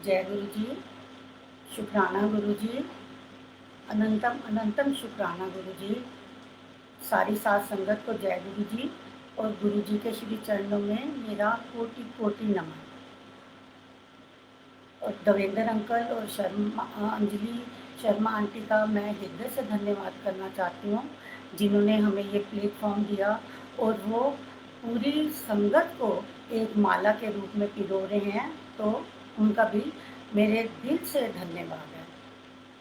जय गुरु जी। शुक्राना गुरु जी। अनंतम अनंतम शुक्राना गुरु जी। सारी साध संगत को जय गुरु जी और गुरु जी के श्री चरणों में मेरा कोटि कोटि नमन। और देवेंद्र अंकल और अंजलि शर्मा आंटी का मैं हृदय से धन्यवाद करना चाहती हूँ, जिन्होंने हमें ये प्लेटफॉर्म दिया और वो पूरी संगत को एक माला के रूप में पिरो रहे हैं, तो उनका भी मेरे दिल से धन्यवाद है।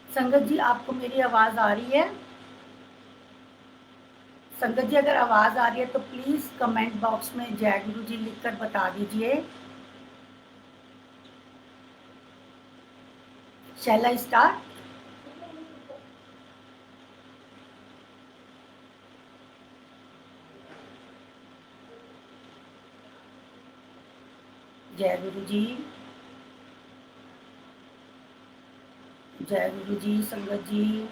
संगत जी, आपको मेरी आवाज़ आ रही है? संगत जी, अगर आवाज़ आ रही है तो प्लीज़ कमेंट बॉक्स में जय गुरु जी लिखकर बता दीजिए। शैल आई स्टार्ट? जय गुरु जी। जय गुरु जी। संगत जी,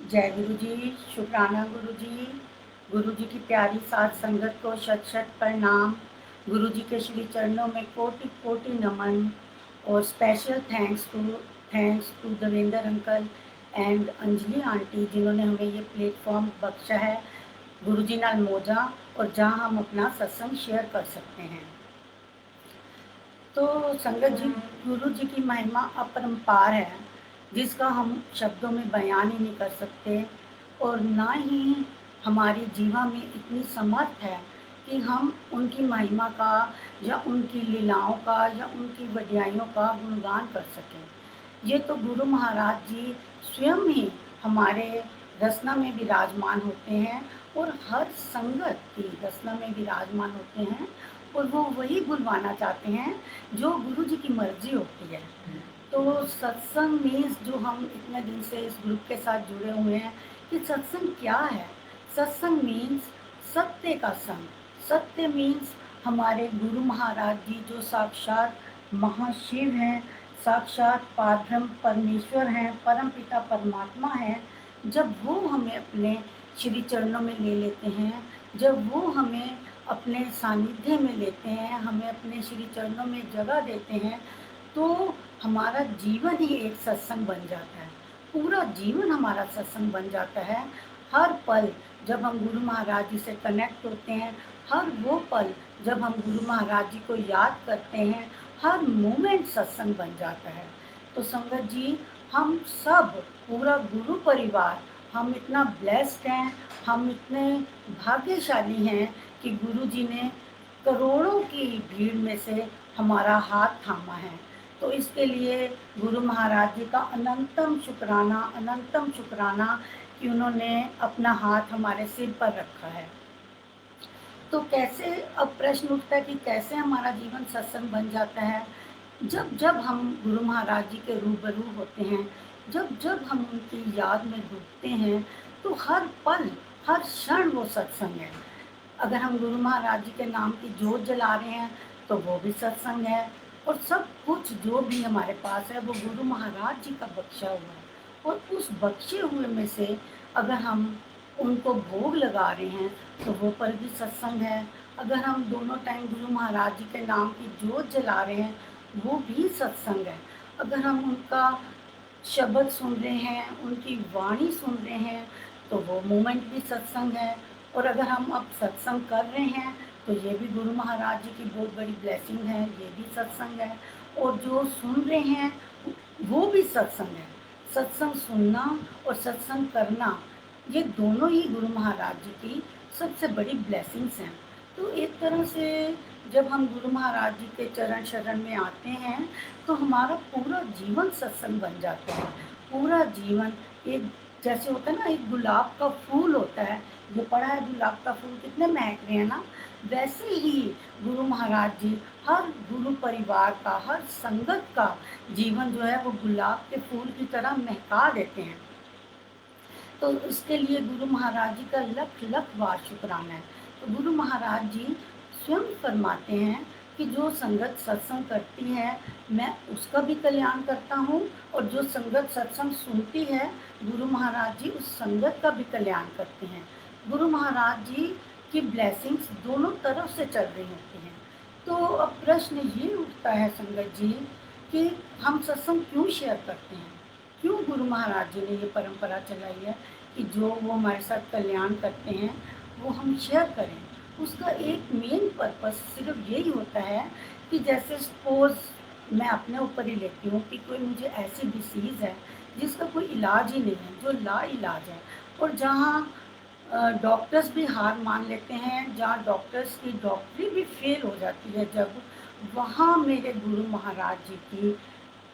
जय गुरु जी। शुक्राना गुरु जी। गुरु जी की प्यारी साथ संगत को शत शत प्रणाम। गुरु जी के श्री चरणों में कोटि कोटि नमन और special thanks to Devendra uncle and Anjali aunty, जिन्होंने हमें ये प्लेटफॉर्म बख्शा है गुरु जी नाल मौजा, और जहाँ हम अपना सत्संग शेयर कर सकते हैं। तो संगत जी, गुरु जी की महिमा अपरंपार है, जिसका हम शब्दों में बयान ही नहीं कर सकते, और ना ही हमारी जीवा में इतनी समर्थ है कि हम उनकी महिमा का या उनकी लीलाओं का या उनकी वड्याइयों का गुणगान कर सकें। ये तो गुरु महाराज जी स्वयं ही हमारे रसना में विराजमान होते हैं और हर संगत की रसना में विराजमान होते हैं, और वो वही बुलवाना चाहते हैं जो गुरु जी की मर्जी होती है। तो सत्संग मीन्स, जो हम इतने दिन से इस ग्रुप के साथ जुड़े हुए हैं, कि सत्संग क्या है? सत्संग मीन्स सत्य का संग। सत्य मीन्स हमारे गुरु महाराज जी जो साक्षात महाशिव हैं, साक्षात पारब्रह्म परमेश्वर हैं, परम पिता परमात्मा हैं, जब वो हमें अपने श्री चरणों में ले लेते हैं, जब वो हमें अपने सानिध्य में लेते हैं, हमें अपने श्री चरणों में जगह देते हैं, तो हमारा जीवन ही एक सत्संग बन जाता है। पूरा जीवन हमारा सत्संग बन जाता है। हर पल जब हम गुरु महाराज जी से कनेक्ट होते हैं, हर वो पल जब हम गुरु महाराज जी को याद करते हैं, हर मोमेंट सत्संग बन जाता है। तो संगत जी, हम सब पूरा गुरु परिवार, हम इतना ब्लेस्ड हैं, हम इतने भाग्यशाली हैं कि गुरु जी ने करोड़ों की भीड़ में से हमारा हाथ थामा है। तो इसके लिए गुरु महाराज जी का अनंतम शुक्राना कि उन्होंने अपना हाथ हमारे सिर पर रखा है। तो कैसे, अब प्रश्न उठता है कि कैसे हमारा जीवन सत्संग बन जाता है? जब जब हम गुरु महाराज जी के रूबरू होते हैं, जब जब हम उनकी याद में डूबते हैं, तो हर पल हर क्षण वो सत्संग है। अगर हम गुरु महाराज जी के नाम की जोत जला रहे हैं तो वो भी सत्संग है, और सब कुछ जो भी हमारे पास है वो गुरु महाराज जी का बख्शा हुआ है, और उस बख्शे हुए में से अगर हम उनको भोग लगा रहे हैं तो वो पल भी सत्संग है। अगर हम दोनों टाइम गुरु महाराज जी के नाम की जोत जला रहे हैं वो भी सत्संग है। अगर हम उनका शब्द सुन रहे हैं, उनकी वाणी सुन रहे हैं, तो वो मोमेंट भी सत्संग है। और अगर हम अब सत्संग कर रहे हैं तो ये भी गुरु महाराज जी की बहुत बड़ी ब्लेसिंग है, ये भी सत्संग है। और जो सुन रहे हैं वो भी सत्संग है। सत्संग सुनना और सत्संग करना, ये दोनों ही गुरु महाराज जी की सबसे बड़ी ब्लेसिंग्स हैं। तो एक तरह से जब हम गुरु महाराज जी के चरण शरण में आते हैं तो हमारा पूरा जीवन सत्संग बन जाता है। पूरा जीवन एक जैसे होता है ना, एक गुलाब का फूल होता है, जो पड़ा है गुलाब का फूल कितने महक रहे हैं ना, वैसे ही गुरु महाराज जी हर गुरु परिवार का, हर संगत का जीवन जो है वो गुलाब के फूल की तरह महका देते हैं। तो इसके लिए गुरु महाराज जी का लख लख बार शुक्राना है। तो गुरु महाराज जी स्वयं फरमाते हैं कि जो संगत सत्संग करती है, मैं उसका भी कल्याण करता हूँ, और जो संगत सत्संग सुनती है, गुरु महाराज जी उस संगत का भी कल्याण करते हैं। गुरु महाराज जी की ब्लेसिंग्स दोनों तरफ से चल रही होती हैं। तो अब प्रश्न ये उठता है संगत जी कि हम सत्संग क्यों शेयर करते हैं, क्यों गुरु महाराज जी ने ये परंपरा चलाई है कि जो वो हमारे साथ कल्याण करते हैं वो हम शेयर करें। उसका एक मेन पर्पस सिर्फ यही होता है कि जैसे सपोज मैं अपने ऊपर ही लेती हूँ कि कोई मुझे ऐसी डिसीज़ है जिसका कोई इलाज ही नहीं है, जो ला इलाज है, और जहाँ डॉक्टर्स भी हार मान लेते हैं, जहाँ डॉक्टर्स की डॉक्टरी भी फेल हो जाती है, जब वहाँ मेरे गुरु महाराज जी की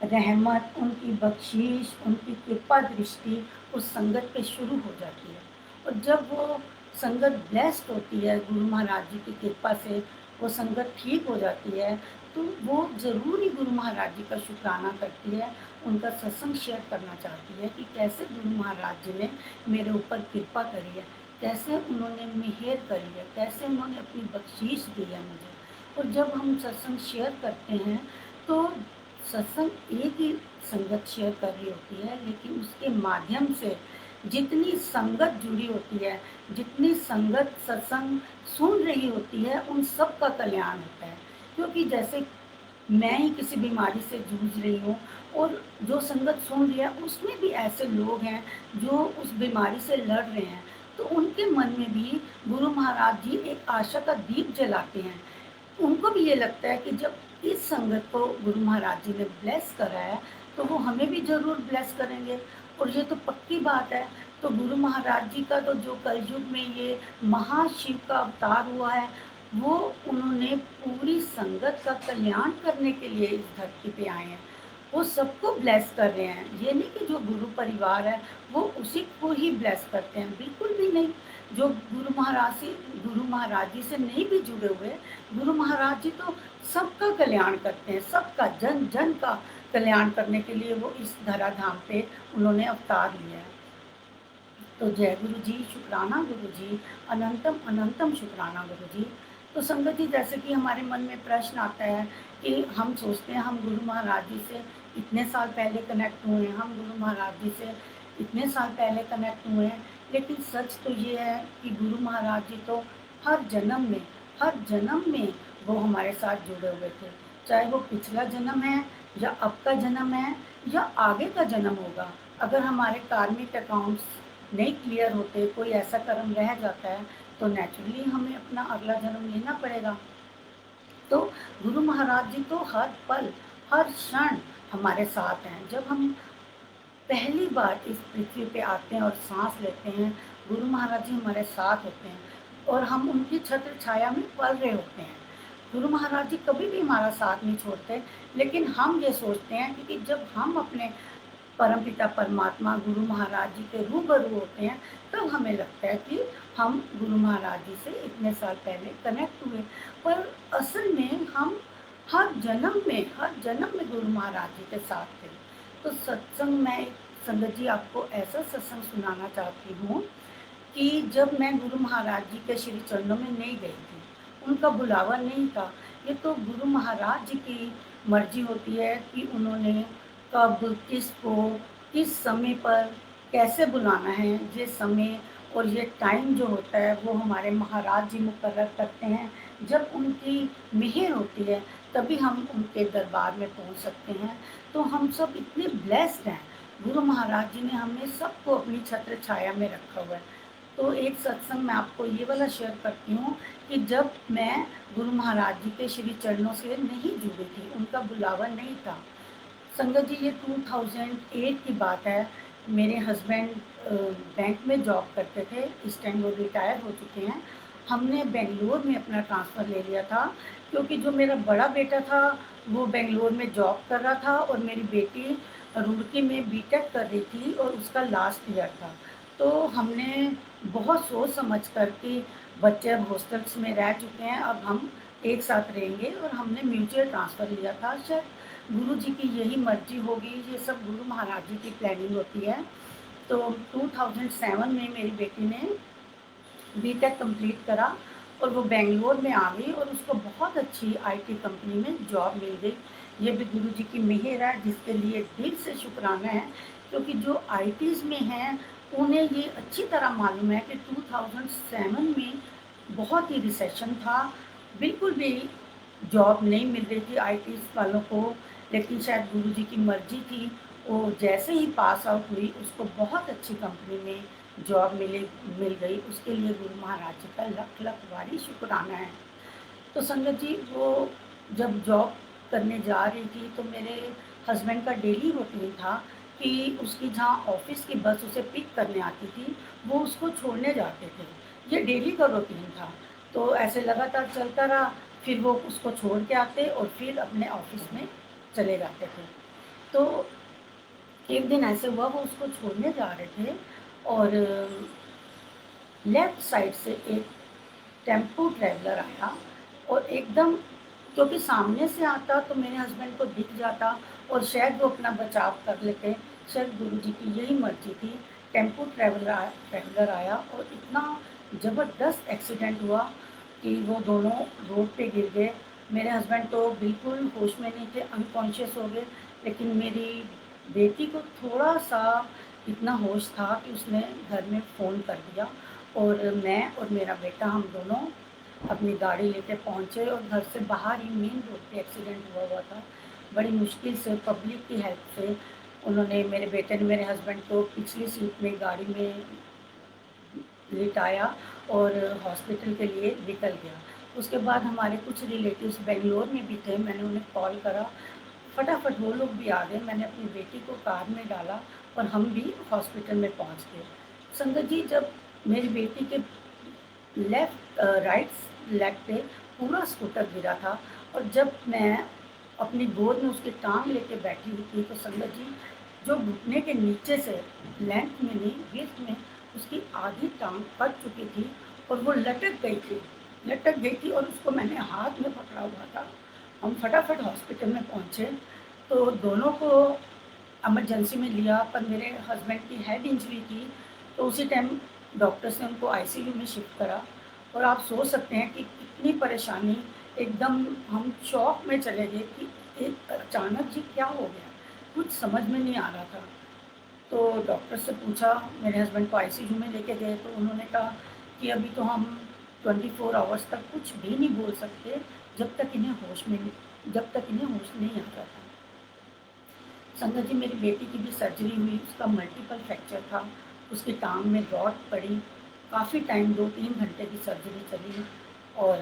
रहमत, उनकी बख्शीश, उनकी कृपा दृष्टि उस संगत पे शुरू हो जाती है। और जब वो संगत ब्लेस्ड होती है गुरु महाराज जी की कृपा से, वो संगत ठीक हो जाती है, तो वो ज़रूर ही गुरु महाराज जी का शुक्राना करती है, उनका सत्संग शेयर करना चाहती है कि कैसे गुरु महाराज जी ने मेरे ऊपर कृपा करी है, कैसे उन्होंने मेहर करी है, कैसे उन्होंने अपनी बख्शीश दी है मुझे। और जब हम सत्संग शेयर करते हैं तो सत्संग एक ही संगत शेयर कर रही होती है, लेकिन उसके माध्यम से जितनी संगत जुड़ी होती है, जितनी संगत सत्संग सुन रही होती है, उन सब का कल्याण होता है। क्योंकि जैसे मैं ही किसी बीमारी से जूझ रही हूँ, और जो संगत सुन रही है उसमें भी ऐसे लोग हैं जो उस बीमारी से लड़ रहे हैं, तो उनके मन में भी गुरु महाराज जी एक आशा का दीप जलाते हैं। उनको भी ये लगता है कि जब इस संगत को गुरु महाराज जी ने ब्लेस करा है, तो वो हमें भी ज़रूर ब्लेस करेंगे, और ये तो पक्की बात है। तो गुरु महाराज जी का तो जो कलयुग में ये महाशिव का अवतार हुआ है, वो उन्होंने पूरी संगत का कल्याण करने के लिए इस धरती पे आए हैं। वो सबको ब्लेस कर रहे हैं, ये नहीं कि जो गुरु परिवार है वो उसी को ही ब्लेस करते हैं, बिल्कुल भी नहीं। जो गुरु महाराज जी से नहीं भी जुड़े हुए, गुरु महाराज जी तो सबका कल्याण करते हैं, सबका जन जन का कल्याण करने के लिए वो इस धराधाम पे उन्होंने अवतार लिया है। तो जय गुरु जी, शुक्राना गुरु जी, अनंतम अनंतम शुक्राना गुरु जी। तो संगत जी, जैसे कि हमारे मन में प्रश्न आता है कि हम सोचते हैं हम गुरु महाराज जी से इतने साल पहले कनेक्ट हुए हैं, हम गुरु महाराज जी से इतने साल पहले कनेक्ट हुए हैं, लेकिन सच तो ये है कि गुरु महाराज जी तो हर जन्म में वो हमारे साथ जुड़े हुए थे। चाहे वो पिछला जन्म है, या अब का जन्म है, या आगे का जन्म होगा। अगर हमारे कार्मिक अकाउंट्स नहीं क्लियर होते, कोई ऐसा कर्म रह जाता है, तो नेचुरली हमें अपना अगला जन्म लेना पड़ेगा। तो गुरु महाराज जी तो हर पल, हर क्षण हमारे साथ हैं। जब हम पहली बार इस पृथ्वी पे आते हैं और सांस लेते हैं, गुरु महाराज जी हमारे साथ होते हैं, और हम उनकी छत्र छाया में पल रहे होते हैं। गुरु महाराज जी कभी भी हमारा साथ नहीं छोड़ते, लेकिन हम ये सोचते हैं क्योंकि जब हम अपने परमपिता परमात्मा गुरु महाराज जी के रूबरू होते हैं, तब हमें लगता है कि हम गुरु महाराज जी से इतने साल पहले कनेक्ट हुए। पर असल में हम हर जन्म में गुरु महाराज जी के साथ थे। तो सत्संग में संगत जी आपको ऐसा सत्संग सुनाना चाहती हूँ कि जब मैं गुरु महाराज जी के श्री चरणों में नहीं गई थी, उनका बुलावा नहीं था। ये तो गुरु महाराज जी की मर्जी होती है कि उन्होंने कब, किसको, किस समय पर कैसे बुलाना है। ये समय और ये टाइम जो होता है वो हमारे महाराज जी मुकर्रर करते हैं। जब उनकी मेहर होती है तभी हम उनके दरबार में पहुंच सकते हैं। तो हम सब इतने ब्लेस्ड हैं, गुरु महाराज जी ने हमें सबको अपनी छत्र छाया में रखा हुआ है। तो एक सत्संग मैं आपको ये वाला शेयर करती हूँ कि जब मैं गुरु महाराज जी के श्री चरणों से नहीं जुड़ी थी, उनका बुलावा नहीं था। संगत जी, ये 2008 की बात है। मेरे हस्बैंड बैंक में जॉब करते थे, इस टाइम वो रिटायर हो चुके हैं। हमने बेंगलोर में अपना ट्रांसफ़र ले लिया था, क्योंकि जो मेरा बड़ा बेटा था वो बेंगलोर में जॉब कर रहा था, और मेरी बेटी रुड़की में बीटेक कर रही थी और उसका लास्ट ईयर था। तो हमने बहुत सोच समझ कर कि बच्चे अब हॉस्टल्स में रह चुके हैं, अब हम एक साथ रहेंगे, और हमने म्यूचुअल ट्रांसफ़र लिया था। शायद गुरु जी की यही मर्ज़ी होगी, ये सब गुरु महाराज जी की प्लानिंग होती है। तो 2007 में मेरी बेटी ने बीटेक कंप्लीट करा और वो बेंगलोर में आ गई और उसको बहुत अच्छी आईटी कंपनी में जॉब मिल गई। ये भी गुरु जी की मेहर है, जिसके लिए दिल से शुक्राना है, क्योंकि जो आईटीज़ में हैं उन्हें ये अच्छी तरह मालूम है कि 2007 में बहुत ही रिसेशन था, बिल्कुल भी जॉब नहीं मिल रही थी आईटीज़ वालों को। लेकिन शायद गुरु जी की मर्ज़ी थी, वो जैसे ही पास आउट हुई उसको बहुत अच्छी कंपनी में जॉब मिल गई। उसके लिए गुरु महाराज जी का लख लख बारी शुक्राना है। तो संगत जी, वो जब जॉब करने जा रही थी तो मेरे हस्बैंड का डेली रूटीन था कि उसकी जहाँ ऑफिस की बस उसे पिक करने आती थी, वो उसको छोड़ने जाते थे। ये डेली का रूटीन था। तो ऐसे लगातार चलता रहा, फिर वो उसको छोड़ के आते और फिर अपने ऑफिस में चले जाते थे। तो एक दिन ऐसे हुआ, वो उसको छोड़ने जा रहे थे और लेफ्ट साइड से एक टेम्पो ट्रैवलर आया और एकदम, क्योंकि सामने से आता तो मेरे हस्बैंड को दिख जाता और शायद वो अपना बचाव कर लेते। शायद गुरु जी की यही मर्जी थी। टेम्पो ट्रैवलर आया और इतना ज़बरदस्त एक्सीडेंट हुआ कि वो दोनों रोड पे गिर गए। मेरे हस्बैंड तो बिल्कुल होश में नहीं थे, अनकॉन्शियस हो गए। लेकिन मेरी बेटी को थोड़ा सा इतना होश था कि उसने घर में फ़ोन कर दिया और मैं और मेरा बेटा हम दोनों अपनी गाड़ी लेके पहुँचे और घर से बाहर ही मेन रोड पे एक्सीडेंट हुआ था। बड़ी मुश्किल से पब्लिक की हेल्प से उन्होंने, मेरे बेटे ने मेरे हस्बैंड को पिछली सीट में गाड़ी में लिटाया और हॉस्पिटल के लिए निकल गया। उसके बाद हमारे कुछ रिलेटिव्स बेंगलोर में भी थे, मैंने उन्हें कॉल करा, फटाफट वो लोग भी आ गए। मैंने अपनी बेटी को कार में डाला और हम भी हॉस्पिटल में पहुंच गए। संगत जी, जब मेरी बेटी के राइट लेग पे पूरा स्कूटर गिरा था और जब मैं अपनी गोद में उसकी टांग लेके बैठी हुई थी, तो संगत जी, जो घुटने के नीचे से लेंथ में नहीं, विड्थ में उसकी आधी टांग कट चुकी थी और वो लटक गई थी और उसको मैंने हाथ में पकड़ा हुआ था। हम फटाफट हॉस्पिटल में पहुँचे तो दोनों को इमरजेंसी में लिया, पर मेरे हस्बैंड की हेड इंजरी थी, तो उसी टाइम डॉक्टर्स ने उनको आईसीयू में शिफ्ट करा। और आप सोच सकते हैं कि कितनी परेशानी, एकदम हम शॉक में चले गए कि एक अचानक जी क्या हो गया, कुछ समझ में नहीं आ रहा था। तो डॉक्टर से पूछा, मेरे हस्बैंड को आईसीयू में लेके गए तो उन्होंने कहा कि अभी तो हम 24 आवर्स तक कुछ भी नहीं बोल सकते, जब तक इन्हें होश नहीं आता था। संगत जी, मेरी बेटी की भी सर्जरी हुई, उसका मल्टीपल फ्रैक्चर था, उसकी टांग में रॉड पड़ी, काफ़ी टाइम 2-3 घंटे की सर्जरी चली और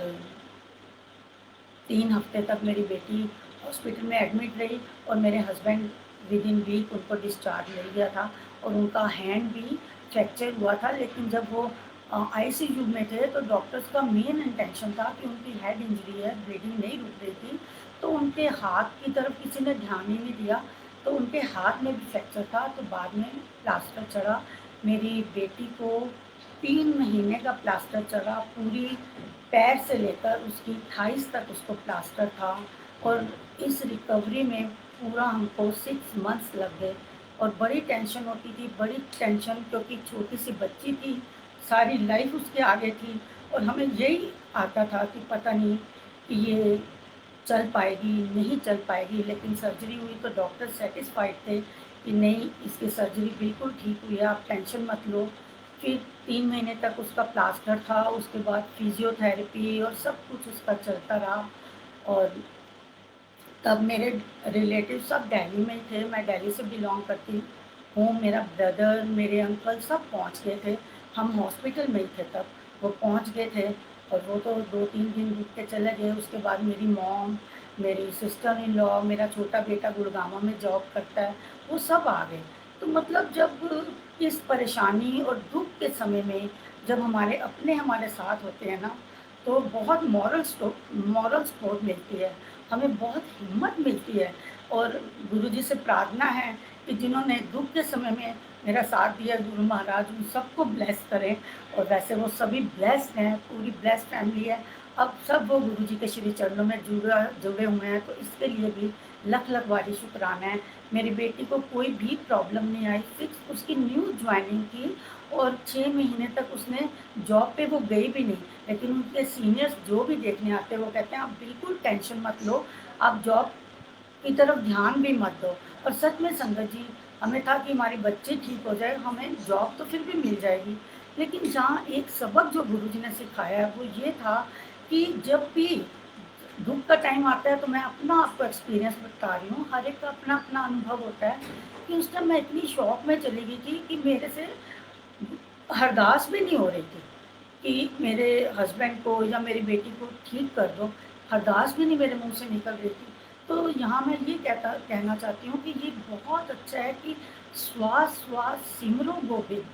3 हफ्ते तक मेरी बेटी हॉस्पिटल में एडमिट रही और मेरे हस्बैंड विद इन वीक उनको डिस्चार्ज मिल गया था और उनका हैंड भी फ्रैक्चर हुआ था। लेकिन जब वो आईसीयू में थे तो डॉक्टर्स का मेन इंटेंशन था कि उनकी हेड इंजरी है, ब्लीडिंग नहीं रुक रही थी, तो उनके हाथ की तरफ किसी ने ध्यान ही नहीं दिया, तो उनके हाथ में भी फ्रैक्चर था, तो बाद में प्लास्टर चढ़ा। मेरी बेटी को 3 महीने का प्लास्टर चढ़ा, पूरी पैर से लेकर उसकी थाइस तक उसको प्लास्टर था और इस रिकवरी में पूरा हमको 6 मंथ्स लग गए और बड़ी टेंशन होती थी, बड़ी टेंशन, क्योंकि छोटी सी बच्ची थी, सारी लाइफ उसके आगे थी और हमें यही आता था कि पता नहीं कि ये चल पाएगी, नहीं चल पाएगी। लेकिन सर्जरी हुई तो डॉक्टर सेटिस्फाइड थे कि नहीं, इसकी सर्जरी बिल्कुल ठीक हुई है, आप टेंशन मत लो। फिर 3 महीने तक उसका प्लास्टर था, उसके बाद फिजियोथेरेपी और सब कुछ उसका चलता रहा और तब मेरे रिलेटिव सब दिल्ली में ही थे, मैं दिल्ली से बिलोंग करती हूँ, मेरा ब्रदर, मेरे अंकल सब पहुँच गए थे, हम हॉस्पिटल में ही थे तब। वो पहुँच गए थे और वो तो 2-3 दिन रुक के चले गए। उसके बाद मेरी मॉम, मेरी सिस्टर इन लॉ, मेरा छोटा बेटा गुड़गांव में जॉब करता है, वो सब आ गए। तो मतलब जब इस परेशानी और दुःख के समय में जब हमारे अपने हमारे साथ होते हैं ना, तो बहुत मॉरल सपोर्ट मिलती है, हमें बहुत हिम्मत मिलती है। और गुरुजी से प्रार्थना है कि जिन्होंने दुख के समय में मेरा साथ दिया। गुरु महाराज उन सबको ब्लेस करें। और वैसे वो सभी ब्लेस्ड हैं, पूरी ब्लेस्ड फैमिली है। अब सब वो गुरु जी के श्री चरणों में जुड़े हुए हैं, तो इसके लिए भी लख लख वारी शुक्राना है। मेरी बेटी को कोई भी प्रॉब्लम नहीं आई, सिर्फ उसकी न्यू ज्वाइनिंग की और 6 महीने तक उसने जॉब पे वो गई भी नहीं। लेकिन उनके सीनियर्स जो भी देखने आते हैं वो कहते हैं आप बिल्कुल टेंशन मत लो, आप जॉब की तरफ ध्यान भी मत दो। और सच में संगत जी, हमें था कि हमारे बच्चे ठीक हो जाए, हमें जॉब तो फिर भी मिल जाएगी। लेकिन जहाँ एक सबक जो गुरुजी ने सिखाया है वो ये था कि जब भी दुख का टाइम आता है, तो मैं अपना आपको एक्सपीरियंस बता रही हूँ, हर एक का अपना अपना अनुभव होता है, कि उस टाइम मैं इतनी शॉक में चली गई थी कि मेरे से बर्दाश्त भी नहीं हो रही थी कि मेरे हस्बैंड को या मेरी बेटी को ठीक कर दो। बर्दाश्त भी नहीं मेरे मुंह से निकल रही थी। तो यहाँ मैं ये कहना चाहती हूँ कि ये बहुत अच्छा है कि श्वास श्वास सिमरो गोविंद।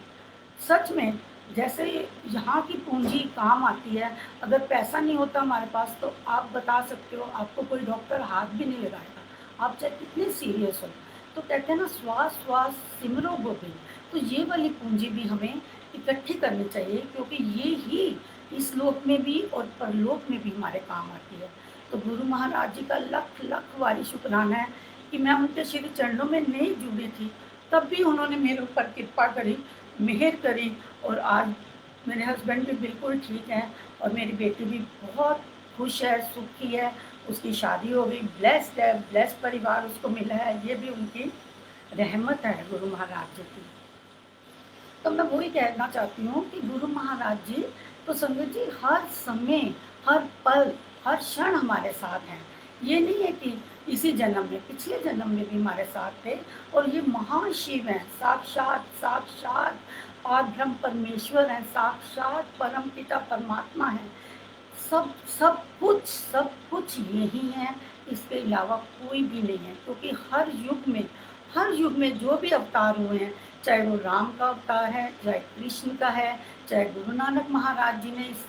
सच में, जैसे यहाँ की पूंजी काम आती है। अगर पैसा नहीं होता हमारे पास, तो आप बता सकते हो आपको कोई डॉक्टर हाथ भी नहीं लगाएगा, आप चाहे कितने सीरियस हो। तो कहते हैं ना, श्वास श्वास सिमरो गोविंद। तो ये वाली पूंजी भी हमें इकट्ठी करनी चाहिए, क्योंकि ये ही इस लोक में भी और परलोक में भी हमारे काम आती है। तो गुरु महाराज जी का लख लख वारी शुक्राना है कि मैं उनके श्री चरणों में नहीं जुड़ी थी, तब भी उन्होंने मेरे ऊपर कृपा करी, मेहर करी। और आज मेरे हस्बैंड भी बिल्कुल ठीक हैं और मेरी बेटी भी बहुत खुश है, सुखी है। उसकी शादी हो गई, ब्लेस्ड है, ब्लेस्ड परिवार उसको मिला है। ये भी उनकी रहमत है गुरु महाराज जी की। तो मैं वही कहना चाहती हूँ कि गुरु महाराज जी तो संगत जी हर समय, हर पल, हर क्षण हमारे साथ हैं। ये नहीं है कि इसी जन्म में, पिछले जन्म में भी हमारे साथ थे। और ये महाशिव हैं, साक्षात साक्षात पारब्रह्म परमेश्वर हैं, साक्षात परम पिता परमात्मा हैं। सब कुछ यही है, इसके अलावा कोई भी नहीं है। क्योंकि हर युग में जो भी अवतार हुए हैं, चाहे वो राम का अवतार है, चाहे कृष्ण का है, चाहे गुरु नानक महाराज जी ने इस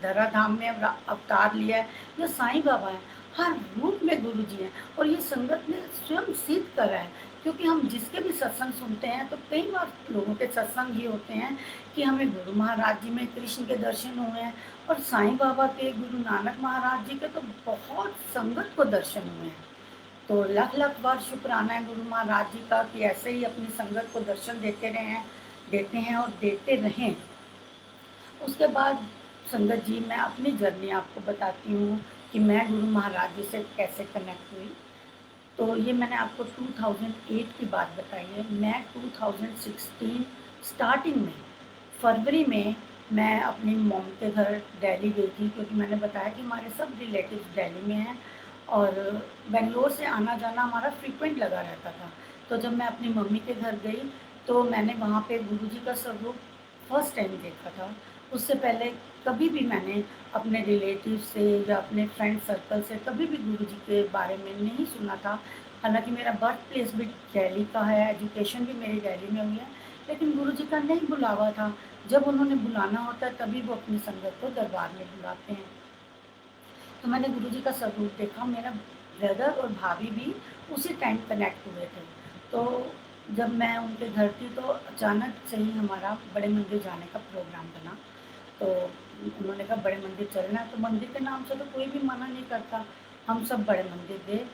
धराधाम में अवतार लिया है, या साईं बाबा है, हर रूप में गुरु जी हैं। और ये संगत ने स्वयं सिद्ध करा है। क्योंकि हम जिसके भी सत्संग सुनते हैं, तो कई बार लोगों के सत्संग ये होते हैं कि हमें गुरु महाराज जी में कृष्ण के दर्शन हुए हैं, और साईं बाबा के, गुरु नानक महाराज जी के तो बहुत संगत को दर्शन हुए हैं। तो लख लख बार शुक्राना है गुरु महाराज जी का कि ऐसे ही अपनी संगत को दर्शन देते हैं और देते रहें। उसके बाद संगत जी, मैं अपनी जर्नी आपको बताती हूँ कि मैं गुरु महाराज जी से कैसे कनेक्ट हुई। तो ये मैंने आपको 2008 की बात बताई है। मैं 2016 स्टार्टिंग में, फरवरी में, मैं अपनी मॉम के घर दिल्ली गई थी, क्योंकि मैंने बताया कि हमारे सब रिलेटिव्स दिल्ली में हैं और बेंगलोर से आना जाना हमारा फ्रीक्वेंट लगा रहता था। तो जब मैं अपनी मम्मी के घर गई, तो मैंने वहाँ पे गुरुजी का स्वरूप फर्स्ट टाइम देखा था। उससे पहले कभी भी मैंने अपने रिलेटिव से या अपने फ्रेंड सर्कल से कभी भी गुरुजी के बारे में नहीं सुना था। हालांकि मेरा बर्थ प्लेस भी दिल्ली का है, एजुकेशन भी मेरी दिल्ली में हुई है, लेकिन गुरुजी का नहीं बुलावा था। जब उन्होंने बुलाना होता है, तभी वो अपनी संगत को दरबार में बुलाते हैं। तो मैंने गुरुजी का स्वरूप देखा। मेरा ब्रदर और भाभी भी उसी टाइम कनेक्ट हुए थे। तो जब मैं उनके घर थी, तो अचानक से ही हमारा बड़े मंदिर जाने का प्रोग्राम बना। तो उन्होंने कहा बड़े मंदिर चलना है, तो मंदिर के नाम से तो कोई भी मना नहीं करता। हम सब बड़े मंदिर गए।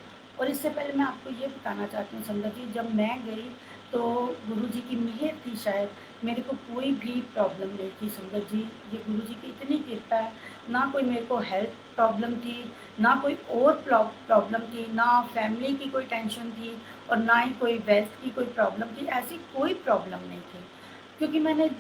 और इससे पहले मैं आपको ये बताना चाहती हूँ संगत जी, जब मैं गई तो गुरुजी की मेहर थी शायद, मेरे को कोई भी प्रॉब्लम नहीं थी संगत जी। ये गुरुजी की इतनी कृपा है। ना कोई मेरे को हेल्थ प्रॉब्लम थी, ना कोई और प्रॉब्लम थी, ना फैमिली की कोई टेंशन थी, और ना ही कोई वेल्थ की कोई प्रॉब्लम थी। ऐसी कोई प्रॉब्लम नहीं थी। क्योंकि मैंने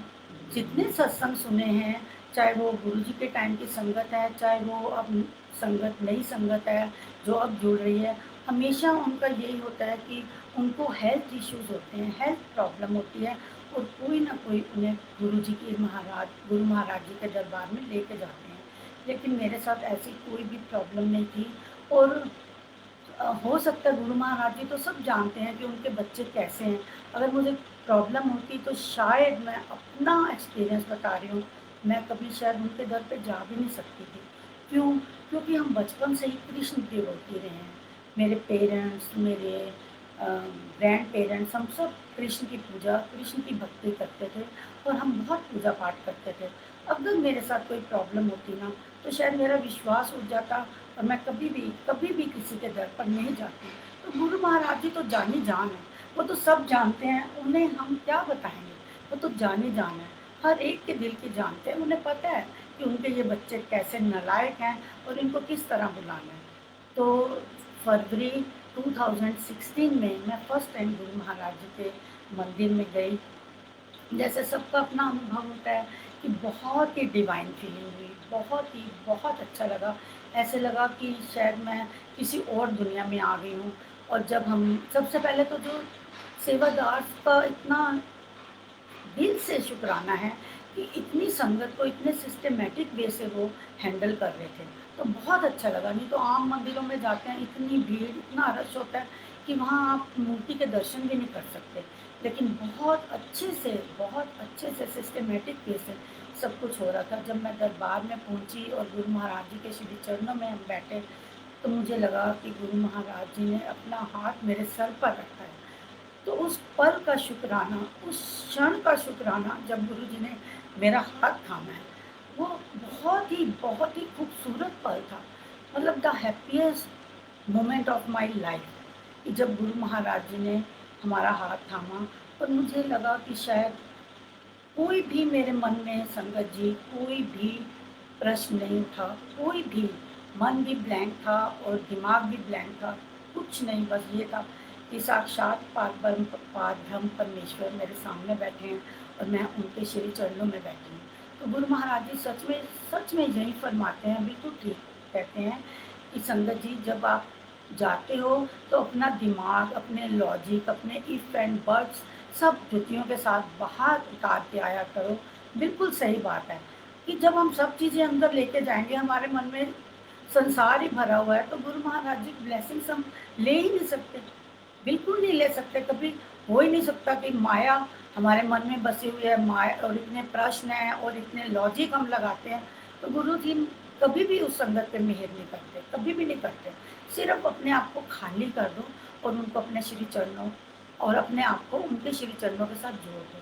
जितने सत्संग सुने हैं, चाहे वो गुरुजी के टाइम की संगत है, चाहे वो अब संगत नई संगत है जो अब जुड़ रही है, हमेशा उनका यही होता है कि उनको हेल्थ इश्यूज होते हैं, हेल्थ प्रॉब्लम होती है, और कोई ना कोई उन्हें गुरु महाराज जी के दरबार में लेके जाते हैं। लेकिन मेरे साथ ऐसी कोई भी प्रॉब्लम नहीं थी। और हो सकता है गुरु महाराज जी तो सब जानते हैं कि उनके बच्चे कैसे हैं। अगर मुझे प्रॉब्लम होती तो शायद, मैं अपना एक्सपीरियंस बता रही हूँ, मैं कभी शायद उनके घर पे जा भी नहीं सकती थी। क्यों? क्योंकि हम बचपन से ही कृष्ण डिवोटी रहे हैं। मेरे पेरेंट्स, मेरे ग्रैंड पेरेंट्स, हम सब कृष्ण की पूजा, कृष्ण की भक्ति करते थे और हम बहुत पूजा पाठ करते थे। अगर मेरे साथ कोई प्रॉब्लम होती ना, तो शायद मेरा विश्वास उठ जाता और मैं कभी भी किसी के दर पर नहीं जाती। तो गुरु महाराज जी तो जानी जान है, वो तो सब जानते हैं, उन्हें हम क्या बताएँगे, वो तो जानी जान है। हर एक के दिल की जानते हैं, उन्हें पता है कि उनके ये बच्चे कैसे नालायक हैं और इनको किस तरह बुलाना है। तो फरवरी 2016 में मैं फर्स्ट टाइम गुरु महाराज जी के मंदिर में गई। जैसे सबका अपना अनुभव होता है कि बहुत ही डिवाइन फीलिंग हुई, बहुत अच्छा लगा। ऐसे लगा कि शायद मैं किसी और दुनिया में आ गई हूँ। और जब हम सबसे पहले तो जो सेवादार का इतना दिल से शुक्राना है कि इतनी संगत को इतने सिस्टमैटिक वे से वो हैंडल कर रहे थे, तो बहुत अच्छा लगा। नहीं तो आम मंदिरों में जाते हैं, इतनी भीड़, इतना रश होता है कि वहाँ आप मूर्ति के दर्शन भी नहीं कर सकते। लेकिन बहुत अच्छे से सिस्टमैटिक वे से सब कुछ हो रहा था। जब मैं दरबार में पहुँची और गुरु महाराज जी के श्री चरणों में हम बैठे, तो मुझे लगा कि गुरु महाराज जी ने अपना हाथ मेरे सर पर रखा है। तो उस पल का शुक्राना, उस क्षण का शुक्राना जब गुरुजी ने मेरा हाथ थामा है, वो बहुत ही खूबसूरत पल था। मतलब the happiest moment of my life कि जब गुरु महाराज जी ने हमारा हाथ थामा और मुझे लगा कि शायद कोई भी मेरे मन में, संगत जी, कोई भी प्रश्न नहीं उठा, कोई भी, मन भी ब्लैंक था और दिमाग भी ब्लैंक था। कुछ नहीं, बस ये था कि साक्षात पारब्रह्म परमेश्वर मेरे सामने बैठे हैं और मैं उनके श्री चरणों में बैठी हूँ। तो गुरु महाराज जी सच में यही फरमाते हैं, बिल्कुल ठीक कहते हैं कि संगत जी, जब आप जाते हो तो अपना दिमाग, अपने लॉजिक, अपने इफ एंड बट्स सब जुतियों के साथ बाहर उतार के आया करो। बिल्कुल सही बात है कि जब हम सब चीज़ें अंदर लेके जाएँगे, हमारे मन में संसार ही भरा हुआ है, तो गुरु महाराज जी की ब्लेसिंग्स हम ले ही नहीं सकते, बिल्कुल नहीं ले सकते। कभी हो ही नहीं सकता कि माया हमारे मन में बसी हुई है, माया और इतने प्रश्न हैं और इतने लॉजिक हम लगाते हैं, तो गुरु जी कभी भी उस संगत पे मेहर नहीं करते, कभी भी नहीं करते। सिर्फ़ अपने आप को खाली कर दो और उनको अपने श्री चरणों और अपने आप को उनके श्री चरणों के साथ जोड़ दो।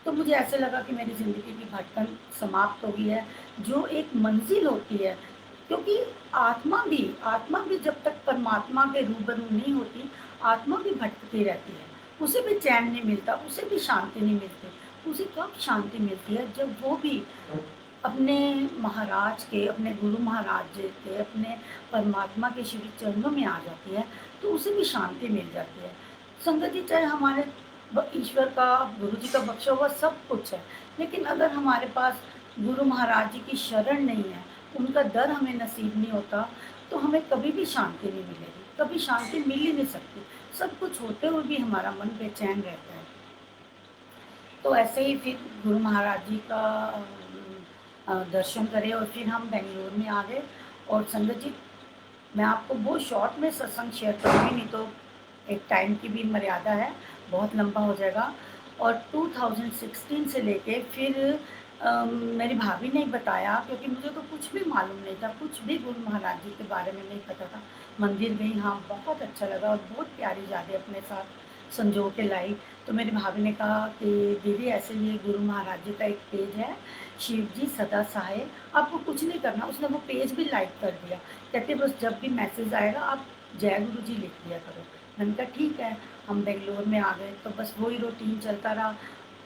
तो मुझे ऐसे लगा कि मेरी ज़िंदगी की भटकन समाप्त हो गई है, जो एक मंज़िल होती है, क्योंकि आत्मा भी जब तक परमात्मा के रूबरू नहीं होती, आत्मा भी भटकती रहती है। उसे भी चैन नहीं मिलता, उसे भी शांति नहीं मिलती। उसे कब शांति मिलती है, जब वो भी अपने महाराज के, अपने गुरु महाराज जी के, अपने परमात्मा के श्री चरणों में आ जाती है, तो उसे भी शांति मिल जाती है। संगत जी, चाहे हमारे ईश्वर का, गुरु जी का बख्शा हुआ सब कुछ है, लेकिन अगर हमारे पास गुरु महाराज जी की शरण नहीं है, उनका दर हमें नसीब नहीं होता, तो हमें कभी भी शांति नहीं मिलेगी, कभी शांति मिल ही नहीं सकती। सब कुछ होते हुए भी हमारा मन बेचैन रहता है। तो ऐसे ही फिर गुरु महाराज जी का दर्शन करे और फिर हम बेंगलोर में आ गए। और संगत जी, मैं आपको बहुत शॉर्ट में सत्संग शेयर करूँगी, नहीं तो एक टाइम की भी मर्यादा है, बहुत लंबा हो जाएगा। और 2016 से लेके फिर मेरी भाभी ने बताया, क्योंकि मुझे तो कुछ भी मालूम नहीं था, कुछ भी गुरु महाराज जी के बारे में नहीं पता था। मंदिर गई, हाँ, बहुत अच्छा लगा और बहुत प्यारी यादें अपने साथ संजो के लाई। तो मेरी भाभी ने कहा कि दीदी, ऐसे ये गुरु महाराज जी का एक पेज है, शिव जी सदा सहाय, आपको कुछ नहीं करना। उसने वो पेज भी लाइक कर दिया। कहते बस जब भी मैसेज आएगा आप जय गुरु जी लिख दिया करो। मैंने कहा ठीक है। हम बेंगलोर में आ गए तो बस वही रूटीन चलता रहा।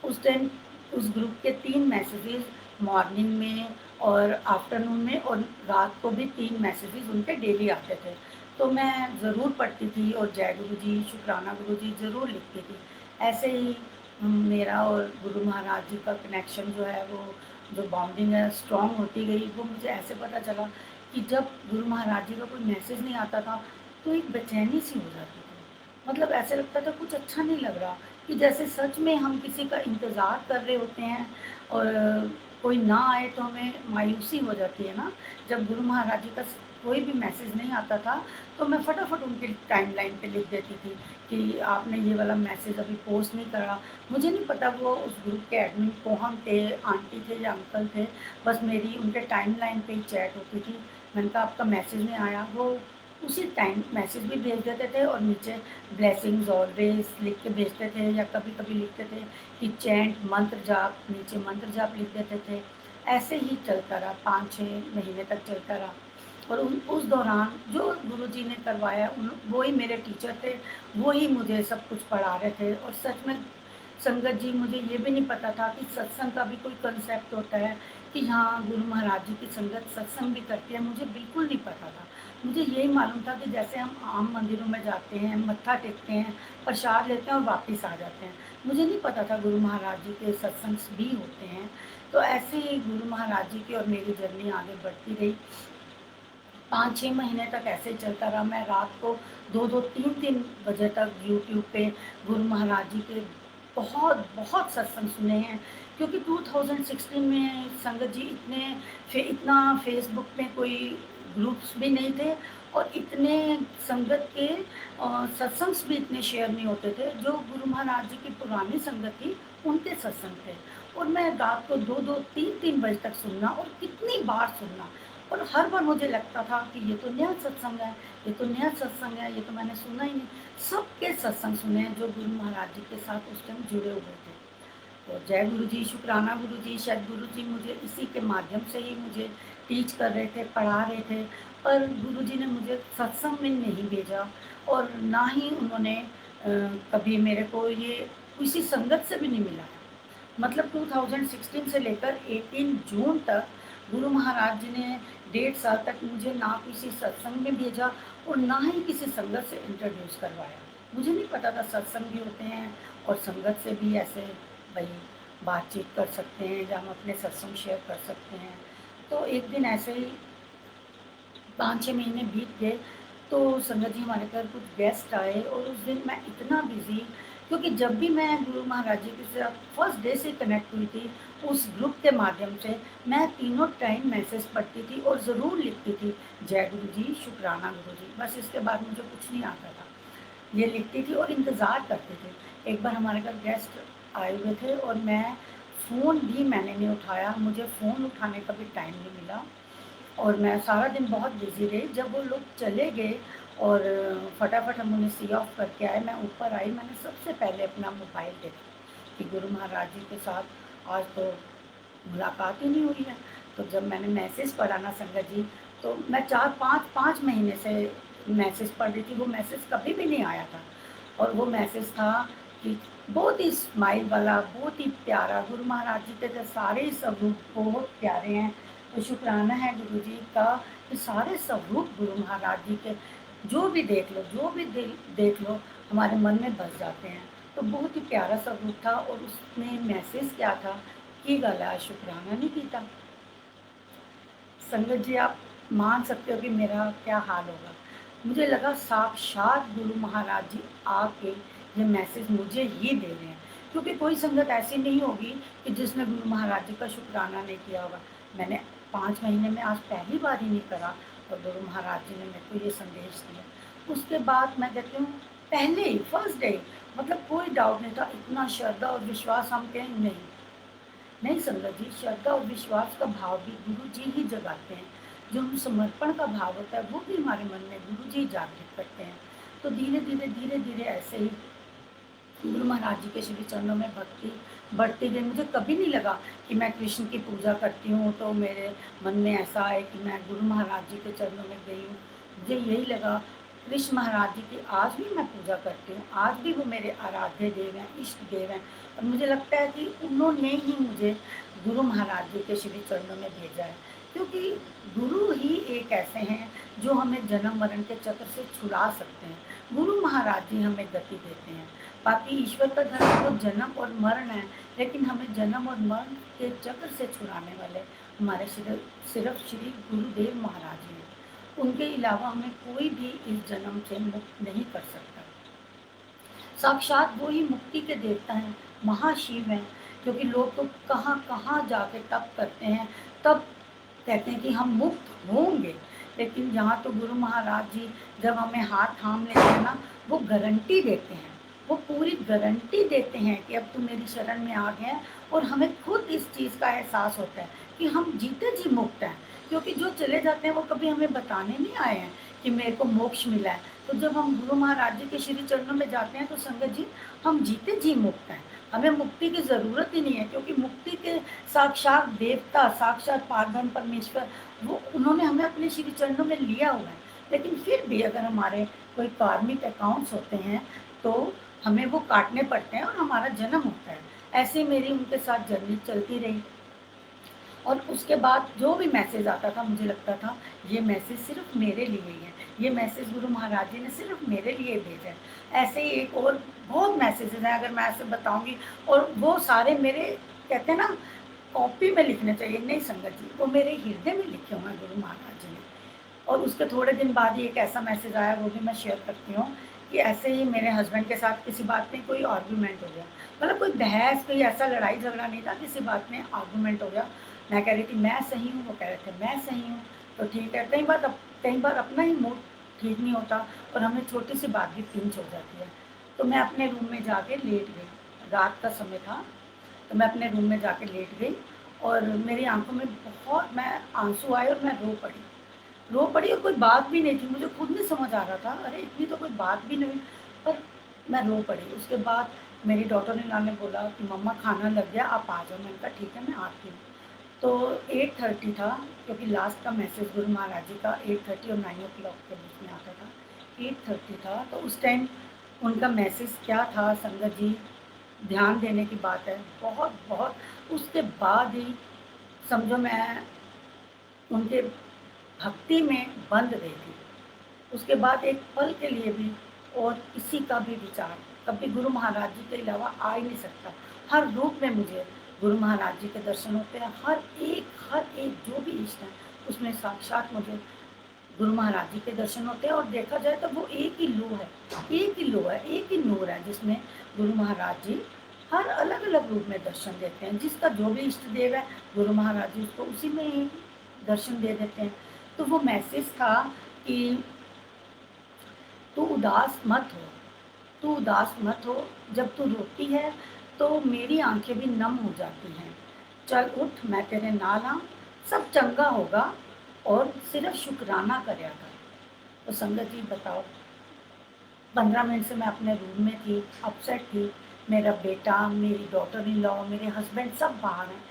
उस टाइम उस ग्रुप के 3 मैसेजेस मॉर्निंग में और आफ्टरनून में और रात को भी 3 मैसेजेस उनके डेली आते थे। तो मैं ज़रूर पढ़ती थी और जय गुरु जी, शुक्राना गुरु जी ज़रूर लिखती थी। ऐसे ही मेरा और गुरु महाराज जी का कनेक्शन जो है, वो जो बॉन्डिंग है स्ट्रॉन्ग होती गई। वो मुझे ऐसे पता चला कि जब गुरु महाराज जी का कोई मैसेज नहीं आता था, तो एक बेचैनी सी हो जाती थी। मतलब ऐसे लगता था कुछ अच्छा नहीं लग रहा, कि जैसे सच में हम किसी का इंतज़ार कर रहे होते हैं और कोई ना आए तो हमें मायूसी हो जाती है ना। जब गुरु महाराज जी का कोई भी मैसेज नहीं आता था, तो मैं फटाफट उनकी टाइमलाइन पे लिख देती थी कि आपने ये वाला मैसेज अभी पोस्ट नहीं करा। मुझे नहीं पता वो उस ग्रुप के एडमिन कौन थे, आंटी थे या अंकल थे, बस मेरी उनके टाइमलाइन पे ही चैट होती थी। मैंने कहा आपका मैसेज नहीं आया। वो उसी टाइम मैसेज भी भेज देते थे और नीचे ब्लेसिंग्स ऑलवेज लिख के भेजते थे, या कभी कभी लिखते थे कि चैंट मंत्र जाप, नीचे मंत्र जाप लिख देते थे। ऐसे ही चलता रहा, 5-6 महीने तक चलता रहा। और उस दौरान जो गुरुजी ने करवाया उन वो ही मेरे टीचर थे, वो ही मुझे सब कुछ पढ़ा रहे थे। और सच में संगत जी, मुझे ये भी नहीं पता था कि सत्संग का भी कोई कंसेप्ट होता है, कि हाँ गुरु महाराज जी की संगत सत्संग भी करती है, मुझे बिल्कुल नहीं पता था। मुझे यही मालूम था कि जैसे हम आम मंदिरों में जाते हैं, मत्था टेकते हैं, प्रसाद लेते हैं और वापस आ जाते हैं। मुझे नहीं पता था गुरु महाराज जी के सत्संग भी होते हैं। तो ऐसे ही गुरु महाराज जी की और मेरी जर्नी आगे बढ़ती रही। 5-6 महीने तक ऐसे ही चलता रहा। मैं रात को 2-2 3-3 बजे तक यूट्यूब पे गुरु महाराज जी के बहुत बहुत सत्संग सुने हैं। क्योंकि 2016 में संगत जी इतना फेसबुक में कोई ग्रुप्स भी नहीं थे, और इतने संगत के सत्संग्स भी इतने शेयर नहीं होते थे। जो गुरु महाराज जी की पुरानी संगत थी उनके सत्संग थे। और मैं रात को 2-2 3-3 बजे तक सुनना, और कितनी बार सुनना। और हर बार मुझे लगता था कि ये तो नया सत्संग है, ये तो नया सत्संग है, ये तो मैंने सुना ही नहीं। सबके सत्संग सुने हैं जो गुरु महाराज जी के साथ उस टाइम जुड़े हुए थे। तो जय गुरु जी, शुक्राना गुरु जी, शायद गुरु जी मुझे इसी के माध्यम से ही मुझे टीच कर रहे थे, पढ़ा रहे थे। पर गुरु जी ने मुझे सत्संग में नहीं भेजा, और ना ही उन्होंने कभी मेरे को ये किसी संगत से भी नहीं मिला। मतलब 2016 से लेकर 18 जून तक गुरु महाराज जी ने 1.5 साल तक मुझे ना किसी सत्संग में भेजा, और ना ही किसी संगत से इंट्रोड्यूस करवाया। मुझे नहीं पता था सत्संग भी होते हैं, और संगत से भी ऐसे भाई बातचीत कर सकते हैं, या हम अपने सत्संग शेयर कर सकते हैं। तो एक दिन ऐसे ही 5-6 महीने बीत गए, तो संगत जी हमारे घर कुछ गेस्ट आए, और उस दिन मैं इतना बिजी, क्योंकि जब भी मैं गुरु महाराज जी के साथ फर्स्ट डे से कनेक्ट हुई थी उस ग्रुप के माध्यम से, मैं तीनों टाइम मैसेज पढ़ती थी और ज़रूर लिखती थी जय गुरु जी, शुक्राना गुरु जी, बस इसके बाद मुझे कुछ नहीं आता था। ये लिखती थी और इंतज़ार करती थी। एक बार हमारे घर गेस्ट आए हुए थे, और मैं फ़ोन भी मैंने नहीं उठाया, मुझे फ़ोन उठाने का भी टाइम नहीं मिला, और मैं सारा दिन बहुत बिज़ी रही। जब वो लोग चले गए और फटाफट हम उन्हें सी ऑफ करके आए, मैं ऊपर आई, मैंने सबसे पहले अपना मोबाइल देखा कि गुरु महाराज जी के साथ आज तो मुलाकात ही नहीं हुई है। तो जब मैंने मैसेज पढ़ा ना संगत जी, तो मैं 4-5 महीने से मैसेज पढ़ रही थी, वो मैसेज कभी भी नहीं आया था। और वो मैसेज था कि बहुत ही स्माइल वाला, बहुत ही प्यारा, गुरु महाराज जी के जो सारे स्वरूप बहुत प्यारे हैं। तो शुक्राना है गुरु जी का कि सारे स्वरूप गुरु महाराज जी के जो भी देख लो, जो भी देख लो, हमारे मन में बस जाते हैं। तो बहुत ही प्यारा स्वरूप था, और उसमें मैसेज क्या था कि गला शुक्राना नहीं कीता। संगत जी, आप मान सकते हो कि मेरा क्या हाल होगा। मुझे लगा साक्षात गुरु महाराज जी आके ये मैसेज मुझे ही दे रहे हैं, क्योंकि कोई संगत ऐसी नहीं होगी कि जिसने गुरु महाराज जी का शुक्राना नहीं किया होगा। मैंने 5 महीने में आज पहली बार ही नहीं करा, और गुरु महाराज जी ने मेरे को ये संदेश दिया। उसके बाद मैं कहती हूँ, पहले ही फर्स्ट डे, मतलब कोई डाउट नहीं था, इतना श्रद्धा और विश्वास हम कहें नहीं। नहीं संगत जी, श्रद्धा और विश्वास का भाव भी गुरु जी ही जगाते हैं। जो हम समर्पण का भाव होता है वो भी हमारे मन में गुरु जी जागृत करते हैं। तो धीरे धीरे ऐसे ही गुरु महाराज जी के श्री चरणों में भक्ति बढ़ती गई। मुझे कभी नहीं लगा कि मैं कृष्ण की पूजा करती हूँ तो मेरे मन में ऐसा आए कि मैं गुरु महाराज जी के चरणों में गई हूँ। मुझे यही लगा कृष्ण महाराज जी की आज भी मैं पूजा करती हूँ, आज भी वो मेरे आराध्य देव हैं, इष्ट देव हैं। और मुझे लगता है कि उन्होंने ही मुझे गुरु महाराज जी के श्री चरणों में भेजा है, क्योंकि गुरु ही एक ऐसे हैं जो हमें जन्म मरण के चक्र से छुड़ा सकते हैं। गुरु महाराज जी हमें गति देते हैं। बाकी ईश्वर का धर्म तो जन्म और मरण है, लेकिन हमें जन्म और मरण के चक्र से छुड़ाने वाले हमारे सिर्फ श्री गुरुदेव महाराज जी हैं। उनके अलावा हमें कोई भी इस जन्म से मुक्त नहीं कर सकता। साक्षात वो ही मुक्ति के देवता हैं, महाशिव हैं। क्योंकि लोग तो कहाँ कहाँ जाके तप करते हैं, तब कहते हैं कि हम मुक्त होंगे, लेकिन यहाँ तो गुरु महाराज जी जब हमें हाथ थाम लेते हैं ना, वो गारंटी देते हैं, वो पूरी गारंटी देते हैं कि अब तुम मेरी शरण में आ गए हैं। और हमें खुद इस चीज़ का एहसास होता है कि हम जीते जी मुक्त हैं, क्योंकि जो चले जाते हैं वो कभी हमें बताने नहीं आए हैं कि मेरे को मोक्ष मिला है। तो जब हम गुरु महाराज जी के श्री चरणों में जाते हैं तो संगत जी, हम जीते जी मुक्त हैं। हमें मुक्ति की ज़रूरत ही नहीं है, क्योंकि मुक्ति के साक्षात देवता, साक्षात पारब्रह्म परमेश्वर, वो उन्होंने हमें अपने श्री चरणों में लिया हुआ है। लेकिन फिर भी अगर हमारे कोई कार्मिक अकाउंट्स होते हैं तो हमें वो काटने पड़ते हैं और हमारा जन्म होता है। ऐसे मेरी उनके साथ जर्नी चलती रही। और उसके बाद जो भी मैसेज आता था मुझे लगता था ये मैसेज सिर्फ मेरे लिए ही है, ये मैसेज गुरु महाराज जी ने सिर्फ मेरे लिए भेजा है। ऐसे ही एक और बहुत मैसेजेस हैं, अगर मैं ऐसे बताऊंगी, और वो सारे मेरे, कहते हैं ना, कॉपी में लिखने चाहिए, नहीं संगत जी, वो मेरे हृदय में लिखे हुए हैं गुरु महाराज जी ने। और उसके थोड़े दिन बाद ही एक ऐसा मैसेज आया, वो भी मैं शेयर करती हूँ, कि ऐसे ही मेरे हस्बैंड के साथ किसी बात में कोई आर्गूमेंट हो गया, मतलब कोई बहस, कोई ऐसा लड़ाई झगड़ा नहीं था, किसी बात में आर्गूमेंट हो गया। मैं कह रही थी मैं सही हूँ, वो कह रहे थे मैं सही हूँ। तो ठीक है, कई बार अपना ही मूड ठीक नहीं होता और हमें छोटी सी बात भी पिंच हो जाती है। तो मैं अपने रूम में जाके लेट गई, रात का समय था, तो मैं अपने रूम में जाके लेट गई और मेरी आंखों में बहुत मैं आंसू आए और मैं रो पड़ी और कोई बात भी नहीं थी, मुझे खुद नहीं समझ आ रहा था, अरे इतनी तो कोई बात भी नहीं, पर मैं रो पड़ी। उसके बाद मेरी डॉटर इन लॉ ने बोला कि मम्मा खाना लग गया, आप आ जाओ। मैंने कहा ठीक है, मैं आती हूँ। तो 8:30 था, क्योंकि लास्ट का मैसेज गुरु महाराज जी का 8:30 और 9 o'clock के बीच में आता था। 8:30 था, तो उस टाइम उनका मैसेज क्या था संगत जी, ध्यान देने की बात है, बहुत बहुत। उसके बाद ही समझो मैं उनके भक्ति में बंद रही थी। उसके बाद एक पल के लिए भी और किसी का भी विचार कभी गुरु महाराज जी के अलावा आ ही नहीं सकता। हर रूप में मुझे गुरु महाराज जी के दर्शन होते हैं, हर एक जो भी इष्ट है उसमें साक्षात मुझे गुरु महाराज जी के दर्शन होते हैं। और देखा जाए तो वो एक ही लो है, एक ही लो है, एक ही नूर है, जिसमें गुरु महाराज जी हर अलग अलग रूप में दर्शन देते हैं। जिसका जो भी इष्ट देव है गुरु महाराज जी उसको उसी में ही दर्शन दे देते हैं। तो वो मैसेज था कि तू उदास मत हो, तू उदास मत हो, जब तू रोती है तो मेरी आंखें भी नम हो जाती हैं। चल उठ, मैं तेरे नाल हाँ, सब चंगा होगा और सिर्फ शुक्राना करया कर। तो संगत जी बताओ, 15 मिनट से मैं अपने रूम में थी, अपसेट थी। मेरा बेटा, मेरी डॉटर इन लॉ, मेरे हस्बैंड सब बाहर हैं,